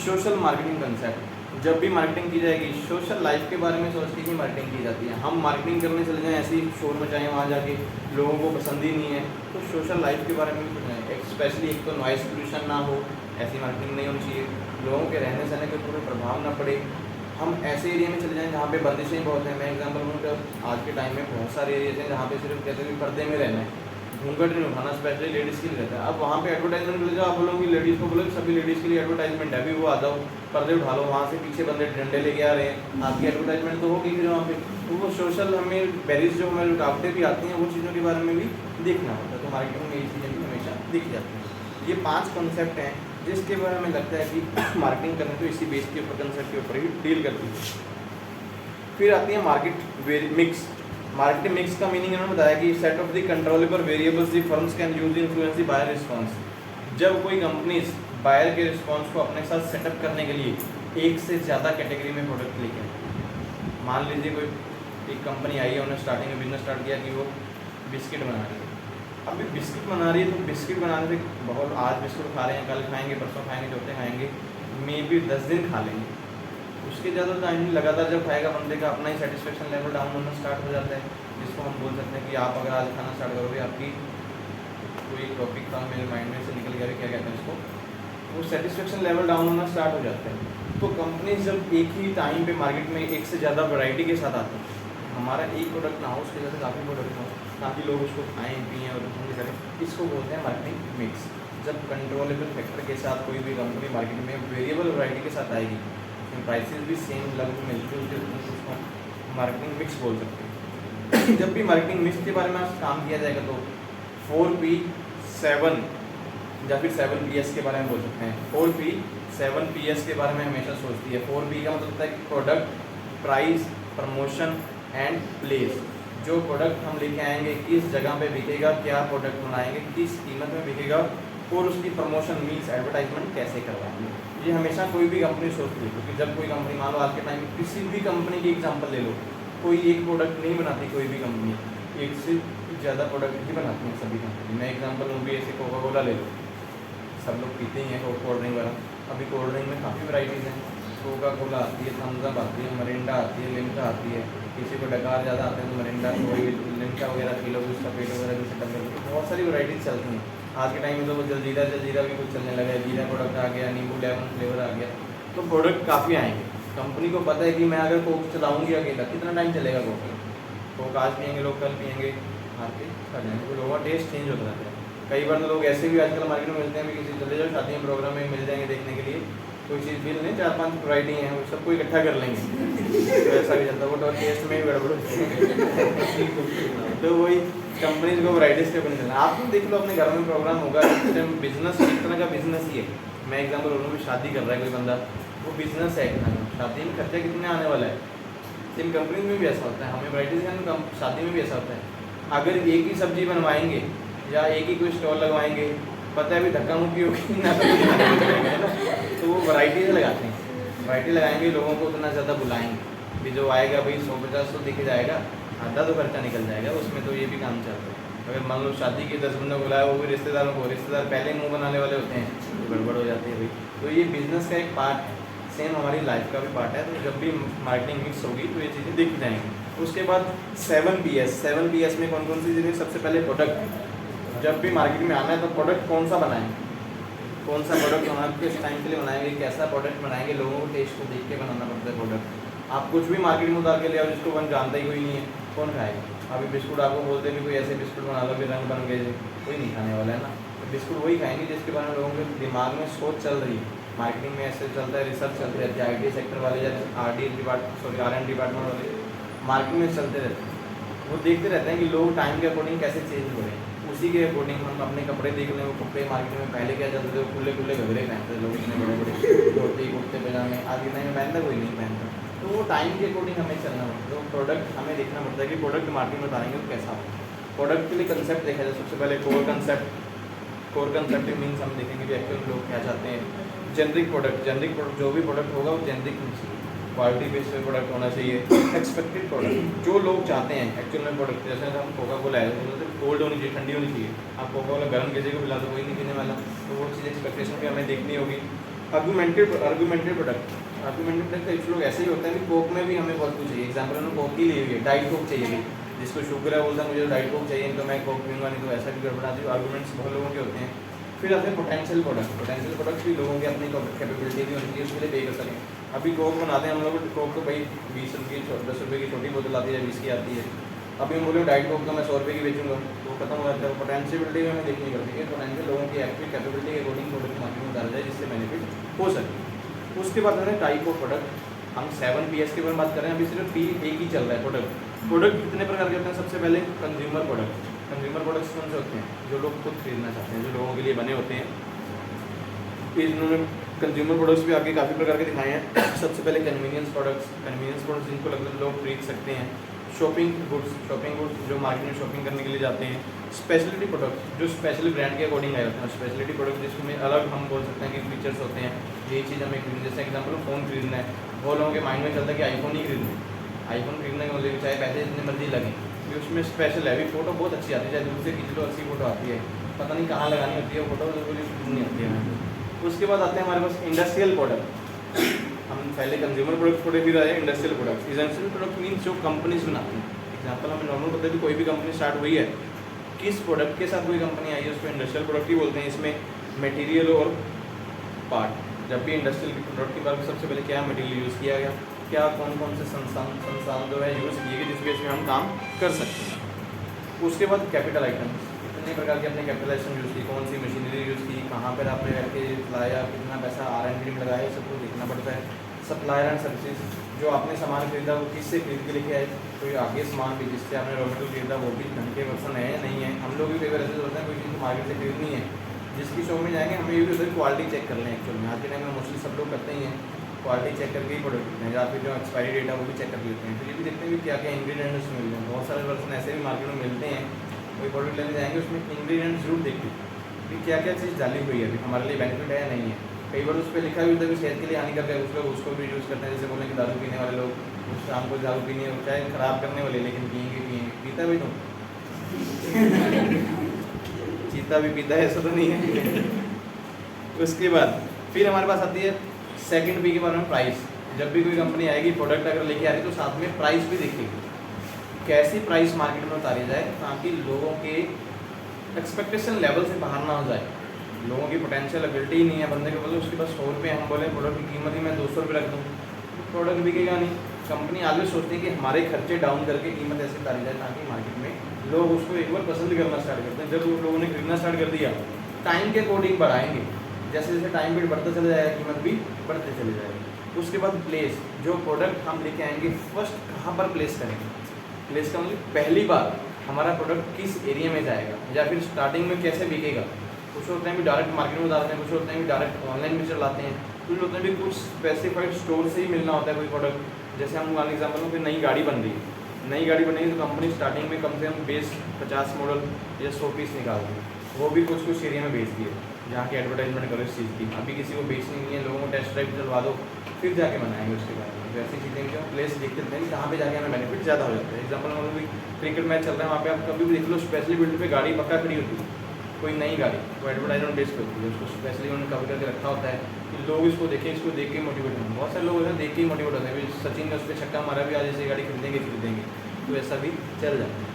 सोशल मार्केटिंग कंसेप्ट, जब भी मार्केटिंग की जाएगी सोशल लाइफ के बारे में सोच के ही मार्केटिंग की जाती है। हम मार्केटिंग करने चले जाएँ ऐसे ही शोर मचाएँ वहाँ जाके, लोगों को पसंद ही नहीं है, तो सोशल लाइफ के बारे में भी सोचें। स्पेशली एक तो नॉइस पोल्यूशन ना हो, ऐसी मार्केटिंग नहीं होनी चाहिए। लोगों के रहने सहने के पूरे प्रभाव ना पड़े। हम ऐसे एरिया में चले जाएँ जहाँ पे बंदिशें बहुत हैं। मैं एग्जांपल दूँ तो आज के टाइम में बहुत सारे एरियाज हैं जहाँ पे सिर्फ कहते हैं कि पर्दे में रहना है, घूंघट नहीं उठाना, स्पेशली लेडीज़ के लिए रहता है। अब वहाँ पे एडवर्टाइजमेंट ले जाओ, आप बोलोगे लेडीज़ को, बोलो सभी लेडीज़ के लिए एडवर्टाइजमेंट है, अभी वो आ जाओ, पर्दे उठा लो, वहाँ से पीछे बंदे डंडे लेके आ रहे हैं, आपकी एडवर्टाइजमेंट तो होगी फिर वहाँ पे। तो वो सोशल हमें बैरिज जो हमारी रुकावटें भी आती हैं, वो चीज़ों के बारे में भी देखना होता है। तो मार्केटिंग में ये चीज़ें भी हमेशा दिख जाती हैं। ये 5 कॉन्सेप्ट हैं जिसके बारे में लगता है कि मार्केटिंग करने तो इसी बेस के ऊपर, कंसेप्ट के ऊपर ही डील करती है। फिर आती है मार्केट मिक्स। मार्केट मिक्स का मीनिंग इन्होंने बताया कि set of the controllable variables the firms can use influence the buyer response. जब कोई कंपनीज बायर के रिस्पांस को अपने साथ सेटअप करने के लिए एक से ज़्यादा कैटेगरी में प्रोडक्ट लेके आए। मान लीजिए कोई एक कंपनी आई है, उन्होंने स्टार्टिंग में बिजनेस स्टार्ट किया कि वो बिस्किट बना रही है। अभी बिस्किट बना रही है तो बिस्किट बनाने से बहुत, आज बिस्कुट खा रहे हैं, कल खाएंगे, परसों खाएंगे, चौथे खाएंगे, मे बी 10 दिन खा लेंगे, उसके ज़्यादा टाइम लगातार जब खाएगा बंदे का अपना ही सेटिस्फेक्शन लेवल डाउन होना स्टार्ट हो जाता है। जिसको हम बोल सकते हैं कि आप अगर आज खाना स्टार्ट करोगे, आपकी कोई टॉपिक था मेरे माइंड में से निकल गया, क्या कहते हैं उसको, वो सेटिस्फेक्शन लेवल डाउन होना स्टार्ट हो जाता है। तो कंपनीज जब एक ही टाइम पे मार्केट में एक से ज़्यादा वैरायटी के साथ आते हैं, हमारा एक प्रोडक्ट ना हो, उसके जैसे काफ़ी प्रोडक्ट हो, ताकि लोग उसको खाएँ पिएँ और पसंद करें, इसको बोलते हैं मार्केटिंग मिक्स। जब कंट्रोलेबल फैक्टर के साथ कोई भी कंपनी मार्केट में वेरिएबल वैरायटी के साथ आएगी, प्राइसेस भी सेम लगभग मिलती है, उसको मार्केटिंग मिक्स बोल सकते हैं। जब भी मार्केटिंग मिक्स के बारे में काम किया जाएगा तो 4P 7 या फिर 7PS के बारे में बोल सकते हैं। 4P 7PS के बारे में हमेशा सोचती है। 4P का मतलब होता है कि product, price, promotion and place. जो प्रोडक्ट हम लेके आएंगे किस जगह पे बिकेगा, क्या प्रोडक्ट बनाएंगे, किस कीमत में बिकेगा, और उसकी प्रमोशन मीन्स एडवर्टाइजमेंट कैसे करवाएंगे। ये हमेशा कोई भी कंपनी सोचती है, क्योंकि जब कोई कंपनी, मान लो आज के टाइम में किसी भी कंपनी की एग्जांपल ले लो, कोई एक प्रोडक्ट नहीं बनाती कोई भी कंपनी, एक से ज़्यादा प्रोडक्ट ही बनाती हैं सभी कंपनी। मैं एग्जांपल लूँ भी, ऐसे कोका कोला ले लो, सब लोग पीते ही हैं कोल्ड ड्रिंक वगैरह। अभी कोल्ड ड्रिंक में काफ़ी वैराइटीज़ हैं, कोका कोला आती है, थम्स अप आती है, मरिंडा आती है, लिम्का आती है, किसी को डकार ज़्यादा आते हैं तो मरिंडा, कोई लिम्का वगैरह पी लो, उसका पेट वगैरह भी सेटअप कर लो। बहुत सारी वैराइटीज़ चलती हैं। आज के टाइम में तो वो जलजीरा भी कुछ चलने लगा है, जीरा प्रोडक्ट आ गया, नींबू लेमन फ्लेवर आ गया, तो प्रोडक्ट काफ़ी आएंगे। कंपनी को पता है कि मैं अगर कोक चलाऊँगी अकेला, कितना टाइम चलेगा कोक आज पियेंगे लोग, कल पियेंगे, हार के खा जाएंगे, तो लोगों का टेस्ट चेंज होता रहता है। कई बार तो लोग ऐसे भी आजकल मार्केट में मिलते हैं, भी किसी चले जाओ शादी में प्रोग्राम में मिल जाएंगे देखने के लिए, कोई चीज़ भी नहीं, 4-5 वैरायटी हैं, वो सबको इकट्ठा कर लेंगे, तो ऐसा भी चलता है। वो तो टेस्ट में ही गड़बड़ होती है। तो वही कंपनीज को वैराइटीज़ के बने चलना। आप तो देख लो अपने घर में प्रोग्राम होगा, बिजनेस एक तरह का बिजनेस ही है। मैं एग्जाम्पल बोलूँ भी, शादी कर रहा है कोई बंदा, वो बिजनेस है एक तरह का। शादी में खर्चा कितने आने वाला है, इन कंपनीज में भी ऐसा होता है, हमें वैराइटीज़ का शादी में भी ऐसा होता है। अगर एक ही सब्जी बनवाएंगे या एक ही कोई स्टॉल लगवाएंगे, पता है अभी धक्का मुक्की होगी ना, तो वो वैराइटीज़ लगाते हैं, वैराइटी लगाएंगे, लोगों को उतना ज़्यादा बुलाएंगे भी, जो आएगा भाई 100-50 तो दिख जाएगा, आधा तो खर्चा निकल जाएगा उसमें। तो ये भी काम चलता है। अगर मान लो शादी के 10 बंदों को बुलाया, वो भी रिश्तेदारों को, रिश्तेदार पहले मुँह बनाने वाले होते हैं, तो गड़बड़ हो जाती है भाई। तो ये बिज़नेस का एक पार्ट है, सेम हमारी लाइफ का भी पार्ट है। तो जब भी मार्केटिंग मिक्स होगी तो ये चीज़ें दिख जाएंगी। उसके बाद 7PS में कौन कौन सी चीज़ें, सबसे पहले प्रोडक्ट। जब भी मार्केट में आना है तो प्रोडक्ट कौन सा बनाएंगे, कौन सा प्रोडक्ट हमारे किस टाइम के लिए बनाएंगे, कैसा प्रोडक्ट बनाएंगे, लोगों को टेस्ट को देख के बनाना पड़ता है प्रोडक्ट। आप कुछ भी मार्केट में उतार के ले आओ, जिसको वन जानता ही कोई नहीं है, कौन खाएगा। अभी बिस्कुट आपको बोलते भी कोई ऐसे बिस्कुट बना लो भी रंग बन गए, कोई नहीं खाने वाला है ना। तो बिस्कुट वही खाएंगे जिसके बारे में लोगों के दिमाग में सोच चल रही है। मार्केटिंग में ऐसे चलता है, रिसर्च चलती रहती है, IT सेक्टर वाले या R&D डिपार्टमेंट वाले मार्केट में चलते रहते हैं। वो देखते रहते हैं कि लोग टाइम के अकॉर्डिंग कैसे चेंज हो रहे हैं, उसी के अकॉर्डिंग हम अपने कपड़े देख लें। वो कपड़े मार्केट में पहले क्या चलते थे, खुले खुले घगरे पहनते थे लोग, इतने बड़े बड़े धोती कुर्ते पजामे, आज के टाइम में पहनता कोई नहीं पहनता। तो वो टाइम के अकॉर्डिंग हमें चलना पड़ता है। तो प्रोडक्ट हमें देखना पड़ता है कि प्रोडक्ट मार्केट में उतारेंगे तो कैसा हो। प्रोडक्ट के लिए कंसेप्ट देखा जाए सबसे पहले कोर कंसेप्ट मीन्स हम देखेंगे कि एक्चुअल लोग क्या चाहते हैं। जेनरिक प्रोडक्ट जो भी प्रोडक्ट होगा वो जेनरिक होना चाहिए, क्वालिटी बेस्ड पे प्रोडक्ट होना चाहिए। एक्सपेक्टेड प्रोडक्ट जो लोग चाहते हैं एक्चुअल में प्रोडक्ट, जैसे हम कोका कोला है तो कोल्ड होनी चाहिए, ठंडी होनी चाहिए। आप कोका कोला गर्म किसी को पिला दो कोई नहीं पीने वाला, तो वो चीज़ एक्सपेक्टेशन भी हमें देखनी होगी। आर्गूमेंटेड प्रोडक्ट का लोग ऐसे ही होता है कि कोक में भी हमें बहुत कुछ चाहिए। एग्जाम्पल उन्होंने कोक ही ली हुई है, डाइट कोक चाहिए, जिसको शुगर है बोलता है मुझे डाइट कोक चाहिए तो मैं कोक पीऊँगा, नहीं तो ऐसा भी गड़बड़ाती है। आर्गूमेंट्स बहुत लोगों के होते हैं। फिर आते हैं पोटेंशियल प्रोडक्ट भी लोगों की अपनी कैपेबिलिटी भी होनी चाहिए, उसके लिए पे कर सकें। अभी कोक बनाते हैं हम लोग, कोक तो भाई 20 रुपये 10 रुपये की छोटी बोतल आती है, 20 की आती है। अभी हम बोले डाइट कोक तो मैं 100 रुपये की बेचूंगा तो खत्म हो जाता है। पोटेंशियलिटी में हमें देखनी पड़ती है, पोटेंशियल लोगों की एक्चुअल कैपेबिलिटी के अकॉर्डिंग प्रोडक्ट मार्केट में डाला जाए जिससे बेनिफिट हो सके। उसके बाद है टाइप ऑफ प्रोडक्ट। हम 7Ps के बारे में बात करें, अभी सिर्फ P एक ही चल रहा है। प्रोडक्ट कितने प्रकार के होते हैं? सबसे पहले कंज्यूमर प्रोडक्ट्स कौन से होते हैं? जो लोग खुद खरीदना चाहते हैं, जो लोगों के लिए बने होते हैं। इन्होंने कंज्यूमर प्रोडक्ट्स भी आगे काफ़ी प्रकार के दिखाए हैं। सबसे पहले कन्वीनियंस प्रोडक्ट्स जिनको लगभग लोग खरीद सकते हैं। शॉपिंग गुड्स जो मार्केट में शॉपिंग करने के लिए जाते हैं। स्पेशलिटी प्रोडक्ट्स जो स्पेशली ब्रांड के अकॉर्डिंग आए होते हैं। स्पेशलिटी प्रोडक्ट जिसमें अलग हम बोल सकते हैं कि फीचर्स होते हैं, यही चीज़ हमें खरीदनी। जैसे एग्जाम्पल फ़ोन खरीदना है, वो लोगों के माइंड में चलता है कि आईफोन ही खरीदना है। आईफोन खरीदने के मतलब चाहे पैसे जितने मर्जी लगें, क्योंकि उसमें स्पेशल है। अभी फोटो बहुत अच्छी आती है, चाहे दूर से खींच लो अच्छी फोटो आती है, पता नहीं कहाँ लगानी होती है फोटो, बिल्कुल नहीं होती है। उसके बाद आते हैं हमारे पास इंडस्ट्रियल प्रोडक्ट। हम पहले कंज्यूमर प्रोडक्ट थोड़े फिर आए इंडस्ट्रियल प्रोडक्ट मीन्स जो कंपनीज बनाती हैं। एग्जाम्पल हमें नॉर्मल पता है कि कोई भी कंपनी स्टार्ट हुई है, किस प्रोडक्ट के साथ कोई कंपनी आई है उसको इंडस्ट्रियल प्रोडक्ट ही बोलते हैं। इसमें मटेरियल और पार्ट, जब भी इंडस्ट्रियल प्रोडक्ट की बात सबसे पहले क्या मटेरियल यूज़ किया गया, क्या कौन से संस्थान जो है यूज़ किए गए जिस बेस में हम काम कर सकते हैं। उसके बाद कैपिटल आइटम्स, कितने प्रकार के अपने कैपिटल आइटम यूज़ की, कौन सी मशीनरी यूज़ की, कहाँ पर आपने रख के लाया, कितना पैसा R&D में लगाया, सब कुछ देखना पड़ता है। सप्लायर एंड सर्विसेज, जो आपने सामान खरीदा वो किससे खरीद के लेके आए, कोई आगे सामान भी जिससे आपने रॉ मटेरियल खरीदा वो भी ढंग के वर्सन है या नहीं है। हम लोग भी कई बार ऐसे होते हैं कोई चीज़ मार्केट से खरीदनी है, जिसकी शॉप में जाएंगे हमें ये भी होता है क्वालिटी चेक कर लें। एक्चुअल में आज के टाइम में मोस्टली सब लोग करते ही हैं, क्वालिटी चेक करके ही प्रोडक्ट लेते हैं, या फिर जो एक्सपायरी डेट है वो भी चेक कर लेते हैं। फिर ये भी देखते हैं कि क्या क्या इंग्रीडियंट्स मिल रहे हैं। बहुत सारे वर्सन ऐसे भी मार्केट में मिलते हैं, कोई प्रोडक्ट लेने जाएंगे उसमें इंग्रीडियंट्स जरूर देखिए कि क्या क्या चीज़ डाली हुई है, अभी हमारे लिए बेनिफिट है या नहीं है। कई बार उस पर लिखा भी होता है कि सेहत के लिए हानिकारक है, कुछ लोग उसको भी यूज़ करते हैं। जैसे बोलें कि दारू पीने वाले लोग शाम को दारू पीनी है, चाहे ख़राब करने वाले, लेकिन पिएंगे पीता भी तो चीता भी पीता है, ऐसा तो नहीं है। उसके बाद फिर हमारे पास आती है सेकंड P के बारे में, प्राइस। जब भी कोई कंपनी आएगी प्रोडक्ट अगर लेके आ रही है तो साथ में प्राइस भी देखेगी, कैसी प्राइस मार्केट में उतारी जाए ताकि लोगों के एक्सपेक्टेशन लेवल से बाहर ना हो जाए। लोगों की पोटेंशियल एबिलिटी ही नहीं है, बंदे को बोले उसके पास 100 रुपये, हम बोले प्रोडक्ट की कीमत ही मैं 200 रुपये रख दूँ, प्रोडक्ट बिकेगा नहीं। कंपनी आगे सोचती है कि हमारे खर्चे डाउन करके कीमत ऐसे उतारी जाए ताकि मार्केट में लोग उसको एक बार पसंद करना स्टार्ट करते हैं। जब उन लोगों ने खरीदना स्टार्ट कर दिया, टाइम के अकॉर्डिंग बढ़ाएंगे, जैसे जैसे टाइम पीरियड बढ़ता चला जाएगा कीमत भी बढ़ते चले जाएगी। उसके बाद प्लेस, जो प्रोडक्ट हम लेके आएंगे फर्स्ट कहाँ पर प्लेस करेंगे। प्लेस का मतलब पहली बार हमारा प्रोडक्ट किस एरिया में जाएगा या फिर स्टार्टिंग में कैसे बिकेगा। कुछ होते हैं भी डायरेक्ट मार्केट में डालते हैं, कुछ होते हैं भी डायरेक्ट ऑनलाइन भी चलाते हैं, कुछ होते हैं भी कुछ स्पेसिफाइड स्टोर से ही मिलना होता है कोई प्रोडक्ट। जैसे हम मान एग्जाम्पल में कोई नई गाड़ी बन रही है, नई गाड़ी बनेगी तो कंपनी स्टार्टिंग में कम से कम बेस 50 मॉडल या 100 पीस निकालती है, वो भी कुछ कुछ एरिया में बेचती है जहाँ की एडवर्टाइजमेंट करो इस चीज़ की। अभी किसी को बेचनी नहीं है, लोगों को टेस्ट ड्राइव चलवा दो फिर जाके बनाएंगे उसके बाद। तो ऐसी चीज़ें जो प्लेस देखते हैं कि जहाँ पे जाके हमें बेनिफिट ज़्यादा हो जाता है। एग्जाम्पल मतलब भी क्रिकेट मैच चल रहा है, वहाँ पे आप कभी भी देख लो स्पेशली बिल्ड पे गाड़ी पक्का खड़ी होती है, कोई नई गाड़ी वो एडवर्टाइजमेंट बेस पे होती है, उसको स्पेशली उन्होंने कवर करके रखा होता है कि लोग इसको देखें, इसको देख के मोटिवेट हों। बहुत सारे लोग ऐसा देख के ही मोटिवेट होते हैं, सचिन ने उस पर छक्का मारा भी आज ऐसी गाड़ी खरीदेंगे, तो ऐसा भी चल जाता है।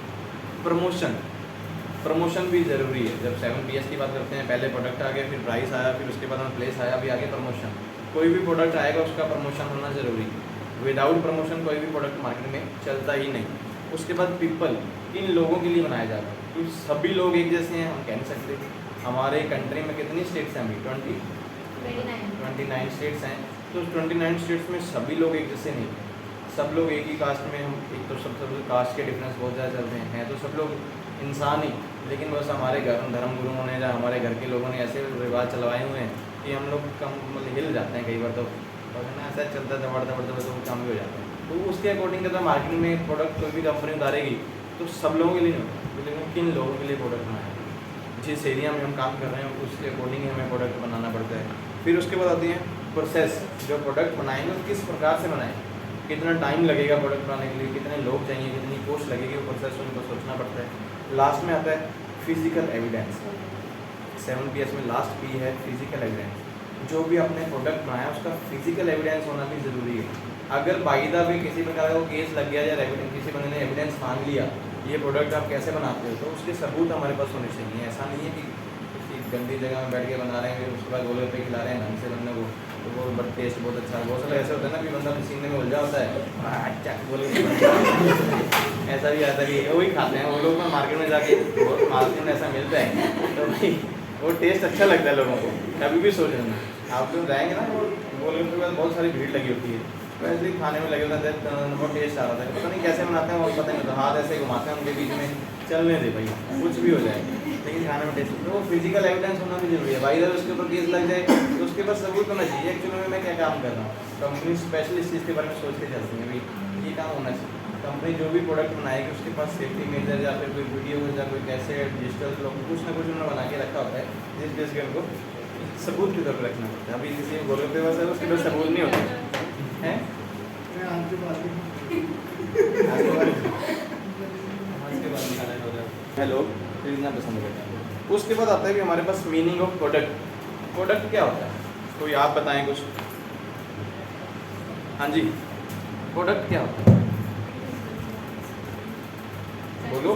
प्रमोशन भी ज़रूरी है। जब 7Ps की बात करते हैं, पहले प्रोडक्ट आ गया, फिर प्राइस आया, फिर उसके बाद हमें प्लेस आया, अभी आगे प्रमोशन। कोई भी प्रोडक्ट आएगा उसका प्रमोशन होना ज़रूरी है, विदाउट प्रमोशन कोई भी प्रोडक्ट मार्केट में चलता ही नहीं। उसके बाद पीपल, किन लोगों के लिए बनाया जाता है, क्योंकि सभी लोग एक जैसे हैं हम कह नहीं सकते। हमारे कंट्री में कितनी स्टेट्स हैं अभी? 29 स्टेट्स हैं, तो 29 स्टेट्स में सभी लोग एक जैसे नहीं, सब लोग एक ही कास्ट में। हम एक तो सब कास्ट के डिफरेंस बहुत ज़्यादा चलते हैं, तो सब लोग इंसान ही, लेकिन बस हमारे धर्म गुरुओं ने या हमारे घर के लोगों ने ऐसे रिवाज चलवाए हुए हैं कि हम लोग कम मतलब हिल जाते हैं कई बार, तो और ना ऐसा चलता है दबड़ता तो काम भी हो जाता है। तो उसके अकॉर्डिंग अगर मार्केट में प्रोडक्ट कोई भी कंपनी उतारेगी तो सब लोगों के लिए नहीं होता। बोलेंगे किन लोगों के लिए प्रोडक्ट बनाया, जिस एरिया में हम काम कर रहे हैं उसके अकॉर्डिंग ही हमें प्रोडक्ट बनाना पड़ता है। फिर उसके बाद आती है प्रोसेस, जो प्रोडक्ट बनाएंगे वो किस प्रकार से बनाएं, कितना टाइम लगेगा प्रोडक्ट बनाने के लिए, कितने लोग चाहिए, कितनी कॉस्ट लगेगी, वो प्रोसेस उनको सोचना पड़ता है। लास्ट में आता है फिजिकल एविडेंस, 7Ps में लास्ट P है फिजिकल एविडेंस। जो भी आपने प्रोडक्ट बनाया उसका फिजिकल एविडेंस होना भी ज़रूरी है। अगर बाई द वे किसी प्रकार का केस लग गया या किसी बंदे ने एविडेंस मांग लिया ये प्रोडक्ट आप कैसे बनाते हो, तो उसके सबूत हमारे पास होने चाहिए। ऐसा नहीं है कि किसी गंदी जगह में बैठ के बना रहे हैं फिर उसके बाद गोलगप्पे खिला रहे हैं ढंग से बंदे को, तो वो बट टेस्ट बहुत अच्छा है। बहुत सारे ऐसे होता है ना कि बंदा सीखने में उलझा होता है, अच्छा गोलगप्पे ऐसा भी आता है कि वही खाते हैं वो लोग। मार्केट में जाके मार्केट में ऐसा मिलता है तो भाई वो टेस्ट अच्छा लगता है लोगों को। कभी भी सोच लेना आप लोग जाएंगे ना वो गोलगप्पे के बाद बहुत सारी भीड़ लगी होती है, वैसे ही खाने में लगे होता है, बहुत टेस्ट आ रहा था, पता नहीं कैसे बनाते हैं वो पता नहीं होता, हाथ ऐसे घुमाते हैं उनके बीच में, चलने दे भाई कुछ भी हो जाए लेकिन खाने में टेस्ट। तो वो फिजिकल एविडेंस होना भी जरूरी है। भाई अगर उसके ऊपर केस लग जाए तो उसके पास सबूत होना चाहिए एक्चुअली में मैं क्या काम कर रहा हूँ। कंपनी स्पेशल इस चीज़ के बारे में सोच के चलती है भाई ये काम होना चाहिए। कंपनी जो भी प्रोडक्ट बनाएगी उसके पास सेफ्टी मेजर या फिर कोई वीडियो या कोई कैसेट डिजिटल कुछ ना कुछ उन्होंने बना के रखा होता है जिस बेस के उनको सबूत की तरफ रखना पड़ता है। अभी किसी गोलगप्पे वाला है उसके पास सबूत नहीं होता है। हेलो खरीदना पसंद करते हैं। उसके बाद आता है कि हमारे पास मीनिंग ऑफ प्रोडक्ट। प्रोडक्ट क्या होता है, कोई आप बताएं कुछ। हाँ जी, प्रोडक्ट क्या होता है बोलो,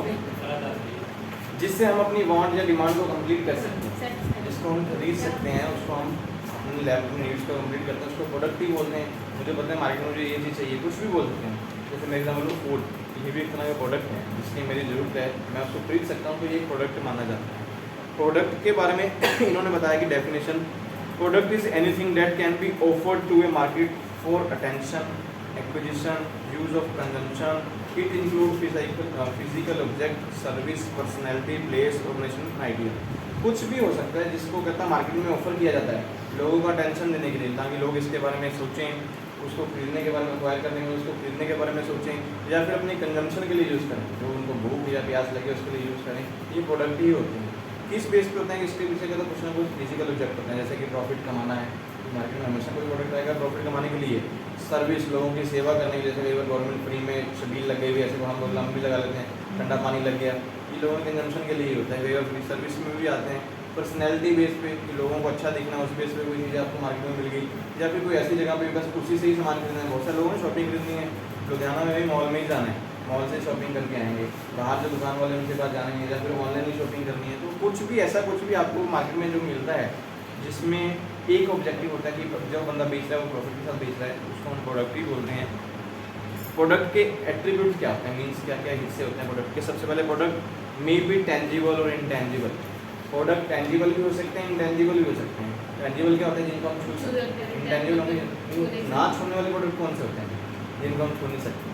जिससे हम अपनी वांट या डिमांड को कंप्लीट कर सकते हैं, जिसको हम खरीद सकते हैं, उसको हम अपनी लैब नीड्स को कंप्लीट करते हैं, उसको प्रोडक्ट ही बोलते हैं। मुझे पता है मार्केट में मुझे ये चीज़ चाहिए, कुछ भी बोल सकते हैं। जैसे मैं एग्जाम्पल फूड, ये भी एक तरह का प्रोडक्ट है जिसकी मेरी ज़रूरत है, मैं उसको खरीद सकता हूँ, तो ये एक प्रोडक्ट माना जाता है। प्रोडक्ट के बारे में इन्होंने बताया कि definition, product is anything that can be offered to a market for attention, acquisition, use of consumption. It include physical object, service, personality, place, organisation, idea. कुछ भी हो सकता है जिसको कहता है मार्केट में ऑफर किया जाता है लोगों को अटेंशन देने के लिए, ताकि लोग इसके बारे में सोचें, उसको खरीदने के बारे में एक्वायर करने के, उसको खरीदने के बारे में सोचें, या फिर अपनी कंजम्पशन के लिए यूज़ करें, जो उनको भूख या प्यास लगे उसके लिए यूज़ करें। ये प्रोडक्ट ही होते हैं। किस बेस पे होते हैं, इसके पीछे का तो कुछ ना कुछ फिजिकल ऑब्जेक्ट होता है, जैसे कि प्रॉफिट कमाना है, मार्केट में हमेशा कोई प्रोडक्ट आएगा प्रॉफिट कमाने के लिए। सर्विस, लोगों की सेवा करने के लिए, जैसे कई बार गवर्नमेंट फ्री में शबील लग गई हुई, ऐसे हम लोग लंबी लगा लेते हैं, ठंडा पानी लग गया, ये लोगों के कंजम्पशन के लिए ही होता है। कई बार फ्री सर्विस में भी आते हैं। पर्सनैलिटी बेस पे कि लोगों को अच्छा दिखना, उस बेस पे कोई चीज़ आपको मार्केट में मिल गई, या फिर कोई ऐसी जगह पे बस उसी से ही सामान खरीदना है। बहुत सारे लोगों ने शॉपिंग खरीदनी है, लुधियाना में भी मॉल में ही जाना है, मॉल से शॉपिंग करके आएंगे, बाहर जो दुकान वाले उनके पास जाना है, या फिर ऑनलाइन ही शॉपिंग करनी है। तो कुछ भी ऐसा कुछ भी आपको मार्केट में जो मिलता है जिसमें एक ऑब्जेक्टिव होता है कि जो बंदा बेच रहा है वो प्रॉफिट के साथ बेच रहा है, उसको हम प्रोडक्ट ही बोलते हैं। प्रोडक्ट के एट्रीब्यूट क्या होते हैं, मीन्स क्या क्या हिस्से होते हैं प्रोडक्ट के। सबसे पहले प्रोडक्ट मे बी टेंजिबल और इनटेंजिबल। प्रोडक्ट टेंजिबल भी हो सकते हैं, इनटेंजिबल भी हो सकते हैं। टेंजिबल क्या होते हैं, जिनको हम छू सकते हैं। इनटेंजिबल होंगे ना छूने वाले प्रोडक्ट कौन से होते हैं, जिनको हम छू नहीं सकते।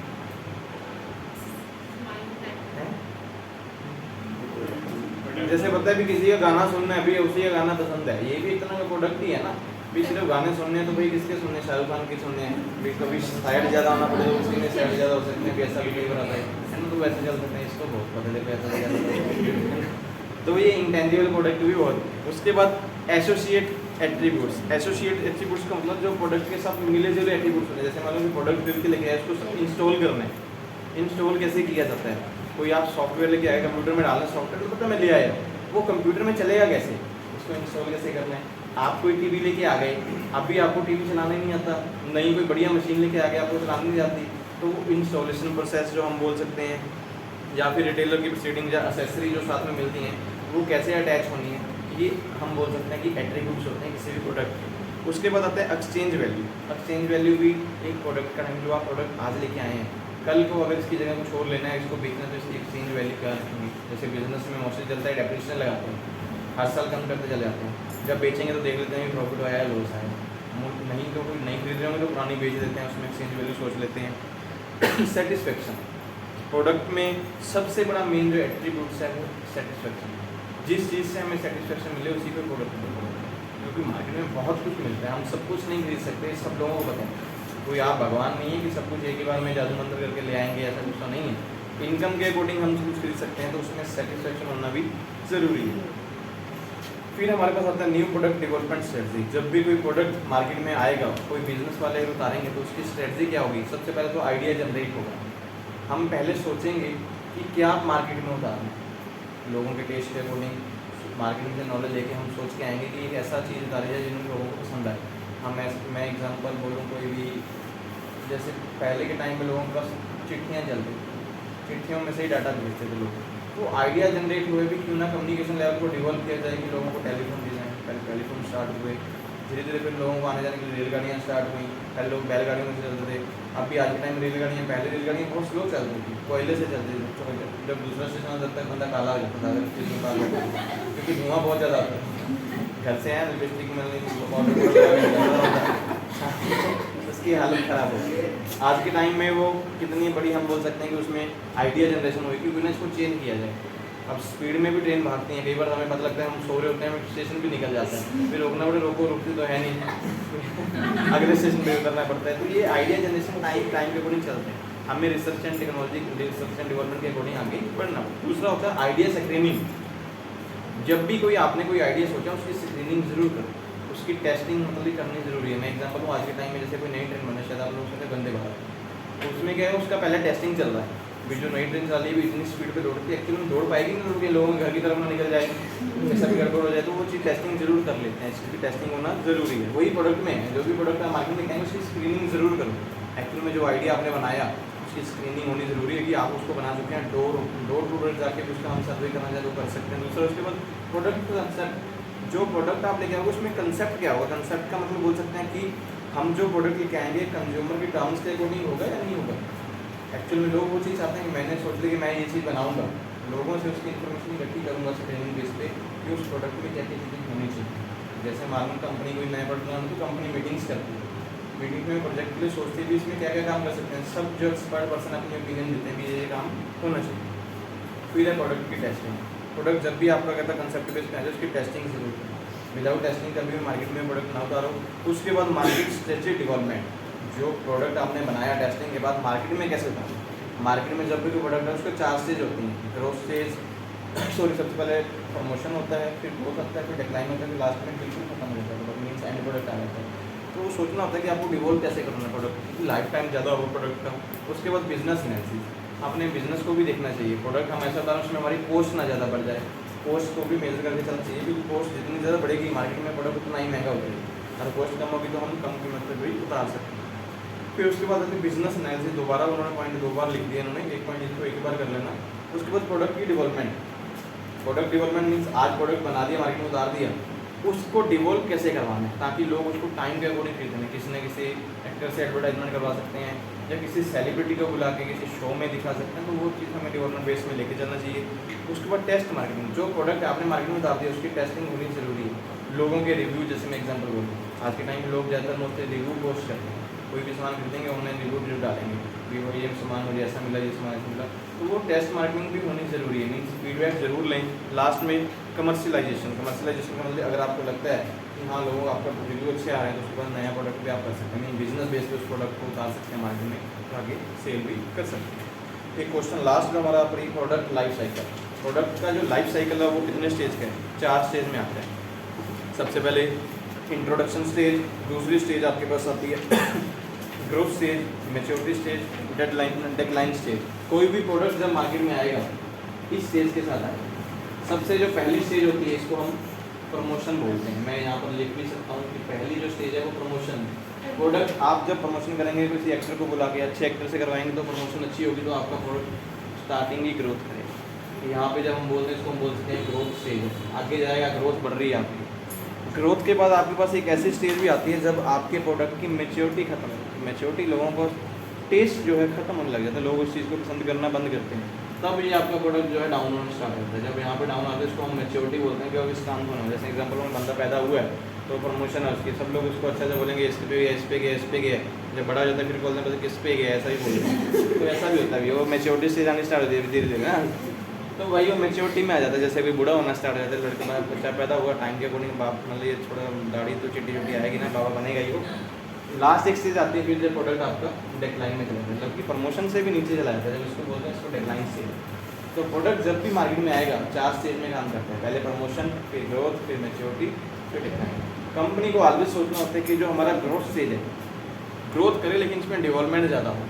जैसे पता है भी किसी का गाना सुनना है, अभी उसी का गाना पसंद है, ये भी इतना का प्रोडक्ट ही है ना। भी सिर्फ गाने सुनने हैं तो भाई किसके सुनने, शाहरुख खान के सुनने हैं, भी कभी साइड ज़्यादा होना पड़े तो उसी में साइड ज़्यादा हो सकते हैं, भी ऐसा भी कई बार आता है ना, तो वैसे चल सकते हैं, इसको बहुत पता है ऐसा ज़्यादा। तो ये इंटेंजिबल प्रोडक्ट भी बहुत। उसके बाद एसोसिएट एट्रीब्यूट्स। एसोसिएट एट्रीब्यूट्स का मतलब जो प्रोडक्ट के साथ मिले जुले एट्रीब्यूट्स होते हैं। जैसे मान लो कि प्रोडक्ट खरीद के लेके आए, उसको इंस्टॉल करना है। इंस्टॉल कैसे किया जाता है, कोई आप सॉफ्टवेयर लेके आए, कंप्यूटर में डालना सॉफ्टवेयर, तो पता मैं ले आया, वो कंप्यूटर में चलेगा कैसे, उसको इंस्टॉल कैसे करना है। आप कोई टीवी लेके आ गए, अभी आपको टीवी चलाना ही नहीं आता, नई कोई बढ़िया मशीन लेके आ गए, आपको चलानी नहीं आती, तो इंस्टॉलेशन प्रोसेस जो हम बोल सकते हैं, या फिर रिटेलर की प्रोसीडिंग या एक्सेसरी जो साथ में मिलती हैं वो कैसे अटैच होनी है, ये हम बोल सकते हैं कि एट्रीब्यूट्स होते हैं किसी भी प्रोडक्ट के। उसके बाद आता है एक्सचेंज वैल्यू। एक्सचेंज वैल्यू भी एक प्रोडक्ट का है, जो आप प्रोडक्ट आज लेके आए हैं, कल को अगर इसकी जगह कुछ और लेना है, इसको बेचना, तो इसकी एक्सचेंज वैल्यू क्या रखेंगे। जैसे बिजनेस में मोस्टली चलता है डेप्रिसिएशन लगाते हैं, हर साल कम करते चले जाते हैं, जब बेचेंगे तो देख लेते हैं प्रॉफिट आया है लॉस आया, नहीं तो कोई नहीं खरीद रहे होंगे तो पुरानी बेच देते हैं, उसमें एक्सचेंज वैल्यू सोच लेते हैं। सेटिस्फेक्शन, प्रोडक्ट में सबसे बड़ा मेन जो एट्रीब्यूट्स है वो सेटिस्फेक्शन है। जिस चीज़ से हमें सेटिस्फेक्शन मिले उसी पे प्रोडक्ट मिलता है, क्योंकि मार्केट में बहुत कुछ मिलता है, हम सब कुछ नहीं खरीद सकते, सब लोगों को पता है। कोई आप भगवान नहीं है कि सब कुछ एक ही बार में जादू मंत्र करके ले आएंगे, ऐसा कुछ तो नहीं है। इनकम के अकॉर्डिंग हम चीज़ खरीद सकते हैं, तो उसमें सेटिस्फेक्शन होना भी ज़रूरी है। फिर हमारे पास आता है न्यू प्रोडक्ट डेवलपमेंट स्ट्रेटजी। जब भी कोई प्रोडक्ट मार्केट में आएगा, कोई बिजनेस वाले उतारेंगे, तो उसकी स्ट्रेटजी क्या होगी? सबसे पहले तो आइडिया जनरेट होगा। हम पहले सोचेंगे कि क्या आप मार्केट में उतारें, लोगों के टेस्ट के अकॉर्डिंग मार्केटिंग से नॉलेज लेके हम सोच के आएंगे कि एक ऐसा चीज़ उतारी जाए जिन्हें लोगों को पसंद आए। मैं एग्जांपल बोलूँ, कोई भी जैसे पहले के टाइम में लोगों के पास चिट्ठियाँ चलती, चिट्ठियों में से ही डाटा भेजते थे लोग। तो आइडिया जनरेट हुए भी क्यों ना कम्युनिकेशन लेवल को डेवलप किया जाए कि लोगों को टेलीफोन दिए जाए। पहले टेलीफोन स्टार्ट हुए, धीरे धीरे फिर लोगों को आने जाने के लिए रेलगाड़ियाँ स्टार्ट हुई। पहले लोग बैलगाड़ियों में से चलते थे, अभी आज के टाइम रेलगाड़ियाँ, पहले रेलगाड़ियाँ बहुत स्लो चलती थी, कोयले से चलती थी। जब दूसरा स्टेशन आता तक बंदा काला हो जाता था अगर स्टेशन पार होता, क्योंकि धुआं बहुत ज़्यादा आता था। घर से आए लिपस्टिक उसकी हालत ख़राब हो गई। आज के टाइम में वो कितनी बड़ी हम बोल सकते हैं कि उसमें आइडिया जनरेशन हुई, क्योंकि ना इसको चेंज किया जाए। अब स्पीड में भी ट्रेन भागती हैं, कई बार हमें पता लगता है हम सो रहे होते हैं, हम स्टेशन भी निकल जाते हैं, फिर रोकना पड़े, रोको, रुकती तो है नहीं अगले स्टेशन पे उतरना पड़ता है। तो ये आइडिया जनरेशन टाइम के अकॉर्डिंग चलते हैं। हमें research and technology, research and development के अकॉर्डिंग आगे बढ़ना। दूसरा होता है आइडिया स्क्रीनिंग। जब भी आपने कोई आइडिया सोचा, उसकी स्क्रीनिंग जरूर करें, उसकी टेस्टिंग मतलब करनी जरूरी है। मैं एग्जांपल हूँ, आज के टाइम में जैसे कोई नई ट्रेन बने, शायद आप लोग सुनते वंदे भारत, तो उसमें क्या है, उसका पहले टेस्टिंग चल रहा है। भी जो नई ट्रेन चली है इतनी स्पीड पे दौड़ती है, एक्चुअली में दौड़ पाएगी नहीं, तो लोगों के घर की तरफ ना निकल जाए, ऐसा भी गड़बड़ हो जाए, तो वो चीज़ टेस्टिंग जरूर कर लेते हैं। इसकी टेस्टिंग होना जरूरी है। वही प्रोडक्ट में है, जो भी प्रोडक्ट आप मार्केट में कहेंगे उसकी स्क्रीनिंग जरूर करो। एक्चुअली में जो आइडिया आपने बनाया उसकी स्क्रीनिंग होनी जरूरी है कि आप उसको बना चुके हैं। डोर टू डोर जाके उसका हम सर्वे करना चाहे तो कर सकते हैं। दूसरा उसके बाद प्रोडक्ट कंसेप्ट, जो प्रोडक्ट आप लेके आओगे उसमें कंसेप्ट क्या होगा। कंसेप्ट का मतलब बोल सकते हैं कि हम जो प्रोडक्ट लेके आएंगे कंज्यूमर की टर्म्स के अकॉर्डिंग होगा या नहीं होगा। एक्चुअल में लोग वो चीज़ चाहते हैं कि मैंने सोच लिया कि मैं ये चीज़ बनाऊंगा, लोगों से उसकी इन्फॉर्मेशन इकट्ठी करूँगा ट्रेनिंग बेस पे कि उस प्रोडक्ट में क्या क्या चीज़ें होनी चाहिए। जैसे मालूम कंपनी कोई नया प्रोडक्ट बनाना, तो कंपनी मीटिंग्स करती है, मीटिंग में प्रोजेक्ट के लिए सोचती है भी इसमें क्या क्या काम कर सकते हैं। सब जो एक्सपर्ट पर्सन अपनी ओपिनियन देते हैं कि ये काम होना चाहिए। फिर है प्रोडक्ट की टेस्टिंग। प्रोडक्ट जब भी आपका कहता है कंसेप्ट बेस पे आ जाए, उसकी टेस्टिंग जरूर करें। विदाउट टेस्टिंग कभी भी मार्केट में प्रोडक्ट ना उतारो। उसके बाद मार्केट स्ट्रेटेजी डेवलपमेंट, जो प्रोडक्ट आपने बनाया टेस्टिंग के बाद मार्केट में कैसे उतारो। मार्केट में जब भी कोई प्रोडक्ट है उसके 4 स्टेज होती हैं। ग्रोथ स्टेज, सबसे पहले प्रमोशन होता है, फिर ग्रोथ आता है, फिर डिक्लाइन होता है, फिर लास्ट में बिल्कुल खत्म हो जाता है प्रोडक्ट, मीन्स एंड प्रोडक्ट आ जाता है। तो सोचना होता है कि आपको डिवोल्व कैसे करना है प्रोडक्ट, लाइफ टाइम ज़्यादा हो प्रोडक्ट का। उसके बाद बिजनेस एनालिसिस, अपने बिजनेस को भी देखना चाहिए। प्रोडक्ट हम ऐसा बता रहे हैं उसमें हमारी कॉस्ट ना ज़्यादा बढ़ जाए, कॉस्ट को भी मेजर करके चलना चाहिए, क्योंकि कॉस्ट जितनी ज़्यादा बढ़ेगी मार्केट में प्रोडक्ट उतना ही महंगा हो जाएगा। अगर कॉस्ट कम होगी तो हम कम कीमत पर भी उतार सकते हैं। फिर उसके बाद आती है बिजनेस एनालिसिस। दोबारा उन्होंने पॉइंट 2 बार लिख दिया इन्होंने, एक पॉइंट इसको एक बार कर लेना। उसके बाद प्रोडक्ट की डेवलपमेंट। प्रोडक्ट डेवलपमेंट मीन्स आज प्रोडक्ट बना दिया, मार्केट में उतार दिया, उसको डिवोल्व कैसे करवाना है ताकि लोग उसको टाइम के अकॉर्डिंग खरीदें। किसी न किसी एक्टर से एडवर्टाइजमेंट करवा सकते हैं, या किसी सेलिब्रिटी को बुला के किसी शो में दिखा सकते हैं, तो वो चीज़ हमें डेवलपमेंट बेस में लेके चलना चाहिए। उसके बाद टेस्ट मार्केटिंग, जो प्रोडक्ट आपने मार्केट में उतार दिया उसकी टेस्टिंग होनी जरूरी है। लोगों के रिव्यू, जैसे मैं एग्जांपल बोलूँ, आज के टाइम में लोग ज़्यादातर मोस्टली रिव्यू पोस्ट करते हैं। कोई भी सामान खरीदेंगे ऑनलाइन रिव्यू डालेंगे कि वो ये सामान मुझे ऐसा मिला, ये सामान ऐसा मिला, तो वो टेस्ट मार्केटिंग भी होनी ज़रूरी है। मीन्स फीडबैक जरूर लें। लास्ट में कमर्शियलाइजेशन का मतलब अगर आपको लगता है कि हाँ लोगों आपका रिव्यू अच्छे आ रहे हैं, तो उसके बाद नया प्रोडक्ट भी आप कर सकते हैं, बिजनेस बेस पे उस प्रोडक्ट को उतार सकते हैं मार्केट में, तो आगे सेल भी कर सकते हैं। एक क्वेश्चन लास्ट में हमारा pre product life cycle. Product का जो लाइफ साइकिल है वो कितने स्टेज का है? 4 स्टेज में आता है। सबसे पहले इंट्रोडक्शन स्टेज, दूसरी स्टेज आपके पास आती है growth stage, maturity stage, deadline stage. कोई भी प्रोडक्ट जब मार्केट में आएगा इस स्टेज के साथ आएगा। सबसे जो पहली स्टेज होती है इसको हम प्रमोशन बोलते हैं। मैं यहाँ पर लिख भी सकता हूँ कि पहली जो स्टेज है वो प्रमोशन है। प्रोडक्ट आप जब प्रमोशन करेंगे, किसी एक्टर को बुला के अच्छे एक्टर से करवाएंगे, तो प्रमोशन अच्छी होगी तो आपका प्रोडक्ट स्टार्टिंग ही ग्रोथ करेगा। यहाँ पे जब हम बोलते हैं इसको हम बोलते हैं ग्रोथ स्टेज। आगे जाएगा, ग्रोथ बढ़ रही है आपकी। ग्रोथ के बाद आपके पास एक ऐसी स्टेज भी आती है जब आपके प्रोडक्ट की मैच्योरिटी खत्म हो जाती है। मैच्योरिटी, लोगों को टेस्ट जो है खत्म होने लग जाता है, लोग उस चीज़ को पसंद करना बंद करते हैं, तब ये आपका प्रोडक्ट जो है डाउन होना स्टार्ट होता है। जब यहाँ पे डाउन आता है इसको हम मैच्योरिटी बोलते हैं कि अब इस काम को होना। जैसे एग्जांपल में बंदा पैदा हुआ है तो प्रमोशन है उसकी, सब लोग उसको अच्छा से बोलेंगे इस पे गया, इस पे गया, इस पे गया। जब बड़ा हो जाता है फिर बोलते हैं किस पे गया, ऐसा ही बोलते हैं। तो ऐसा भी होता है, वो मैच्योरिटी से जानी स्टार्ट होती है धीरे धीरे ना, तो वही वो मैच्योरिटी में आ जाता है। जैसे कोई बूढ़ा होना स्टार्ट हो जाता है, लड़के में बच्चा पैदा हुआ, टाइम के अकॉर्डिंग बाप मतलब ये थोड़ा दाढ़ी तो चिट्टी चुट्टी आएगी ना, बाबा बनेगा ही वो, लास्ट एक स्टेज आती है फिर जब प्रोडक्ट आपका डेक्लाइन में चला जाता है, मतलब कि प्रमोशन से भी नीचे चला जाता है, जब इसको बोलते हैं इसको डेक्लाइन स्टेज। तो प्रोडक्ट जब भी मार्केट में आएगा 4 स्टेज में काम करता है, पहले प्रमोशन, फिर ग्रोथ, फिर मैच्योरिटी, फिर डेक्लाइन। कंपनी को ऑलवेज सोचना होता है कि जो हमारा ग्रोथ स्टेज है, ग्रोथ करे लेकिन इसमें डेवलपमेंट ज़्यादा हो।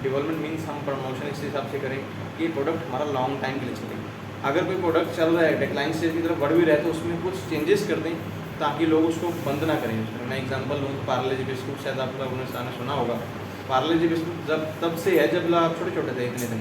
डेवलपमेंट मीन्स हम प्रमोशन इस हिसाब से करें कि प्रोडक्ट हमारा लॉन्ग टाइम के लिए चले। अगर कोई प्रोडक्ट चल रहा है डेक्लाइन स्टेज की तरफ बढ़ भी रहा है तो उसमें कुछ चेंजेस कर दें ताकि लोग उसको बंद ना करें। मैं एग्जांपल लूँ तो पार्ले जी बिस्कुट, शायद आप लोगों ने सुना होगा। पार्ले जी बिस्कुट जब तब से है जब आप छोटे छोटे थे, इतने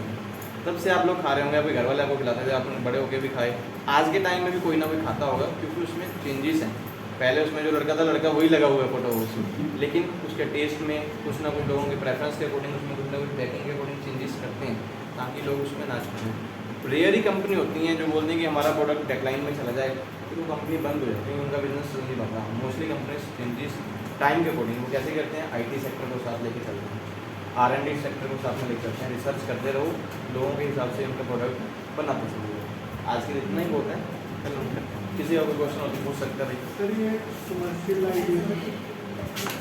तब से आप लोग खा रहे होंगे, आपके घर वाले आपको खिलाते थे, आपने बड़े होकर भी खाए। आज के टाइम में भी कोई ना कोई खाता होगा क्योंकि उसमें चेंजेस हैं। पहले उसमें जो लड़का था लड़का वही लगा हुआ है फोटो उसमें, लेकिन उसके टेस्ट में कुछ ना कुछ लोगों के प्रेफरेंस के अकॉर्डिंग उसमें कुछ ना कुछ पैकिंग के अकॉर्डिंग चेंजेस करते हैं ताकि लोग उसमें ना छूटें। रेयर ही कंपनी होती हैं जो बोलती हैं कि हमारा प्रोडक्ट डेक्लाइन में चला जाए तो वो कंपनी बंद हो जाती है, उनका बिजनेस जल्दी बढ़ रहा है। मोस्टली कंपनी चेंजेस टाइम के अकॉर्डिंग वो कैसे करते हैं, IT सेक्टर को साथ लेके चलते हैं, R&D सेक्टर को साथ में लेकर चलते हैं, रिसर्च करते रहो, लोगों के हिसाब से उनका प्रोडक्ट बनाते चलिए। आज के लिए इतना ही बहुत है, कल हम करते हैं। किसी और कोई क्वेश्चन हो तो पूछ सकते हैं भाई। सर ये कमर्शियल आइडिया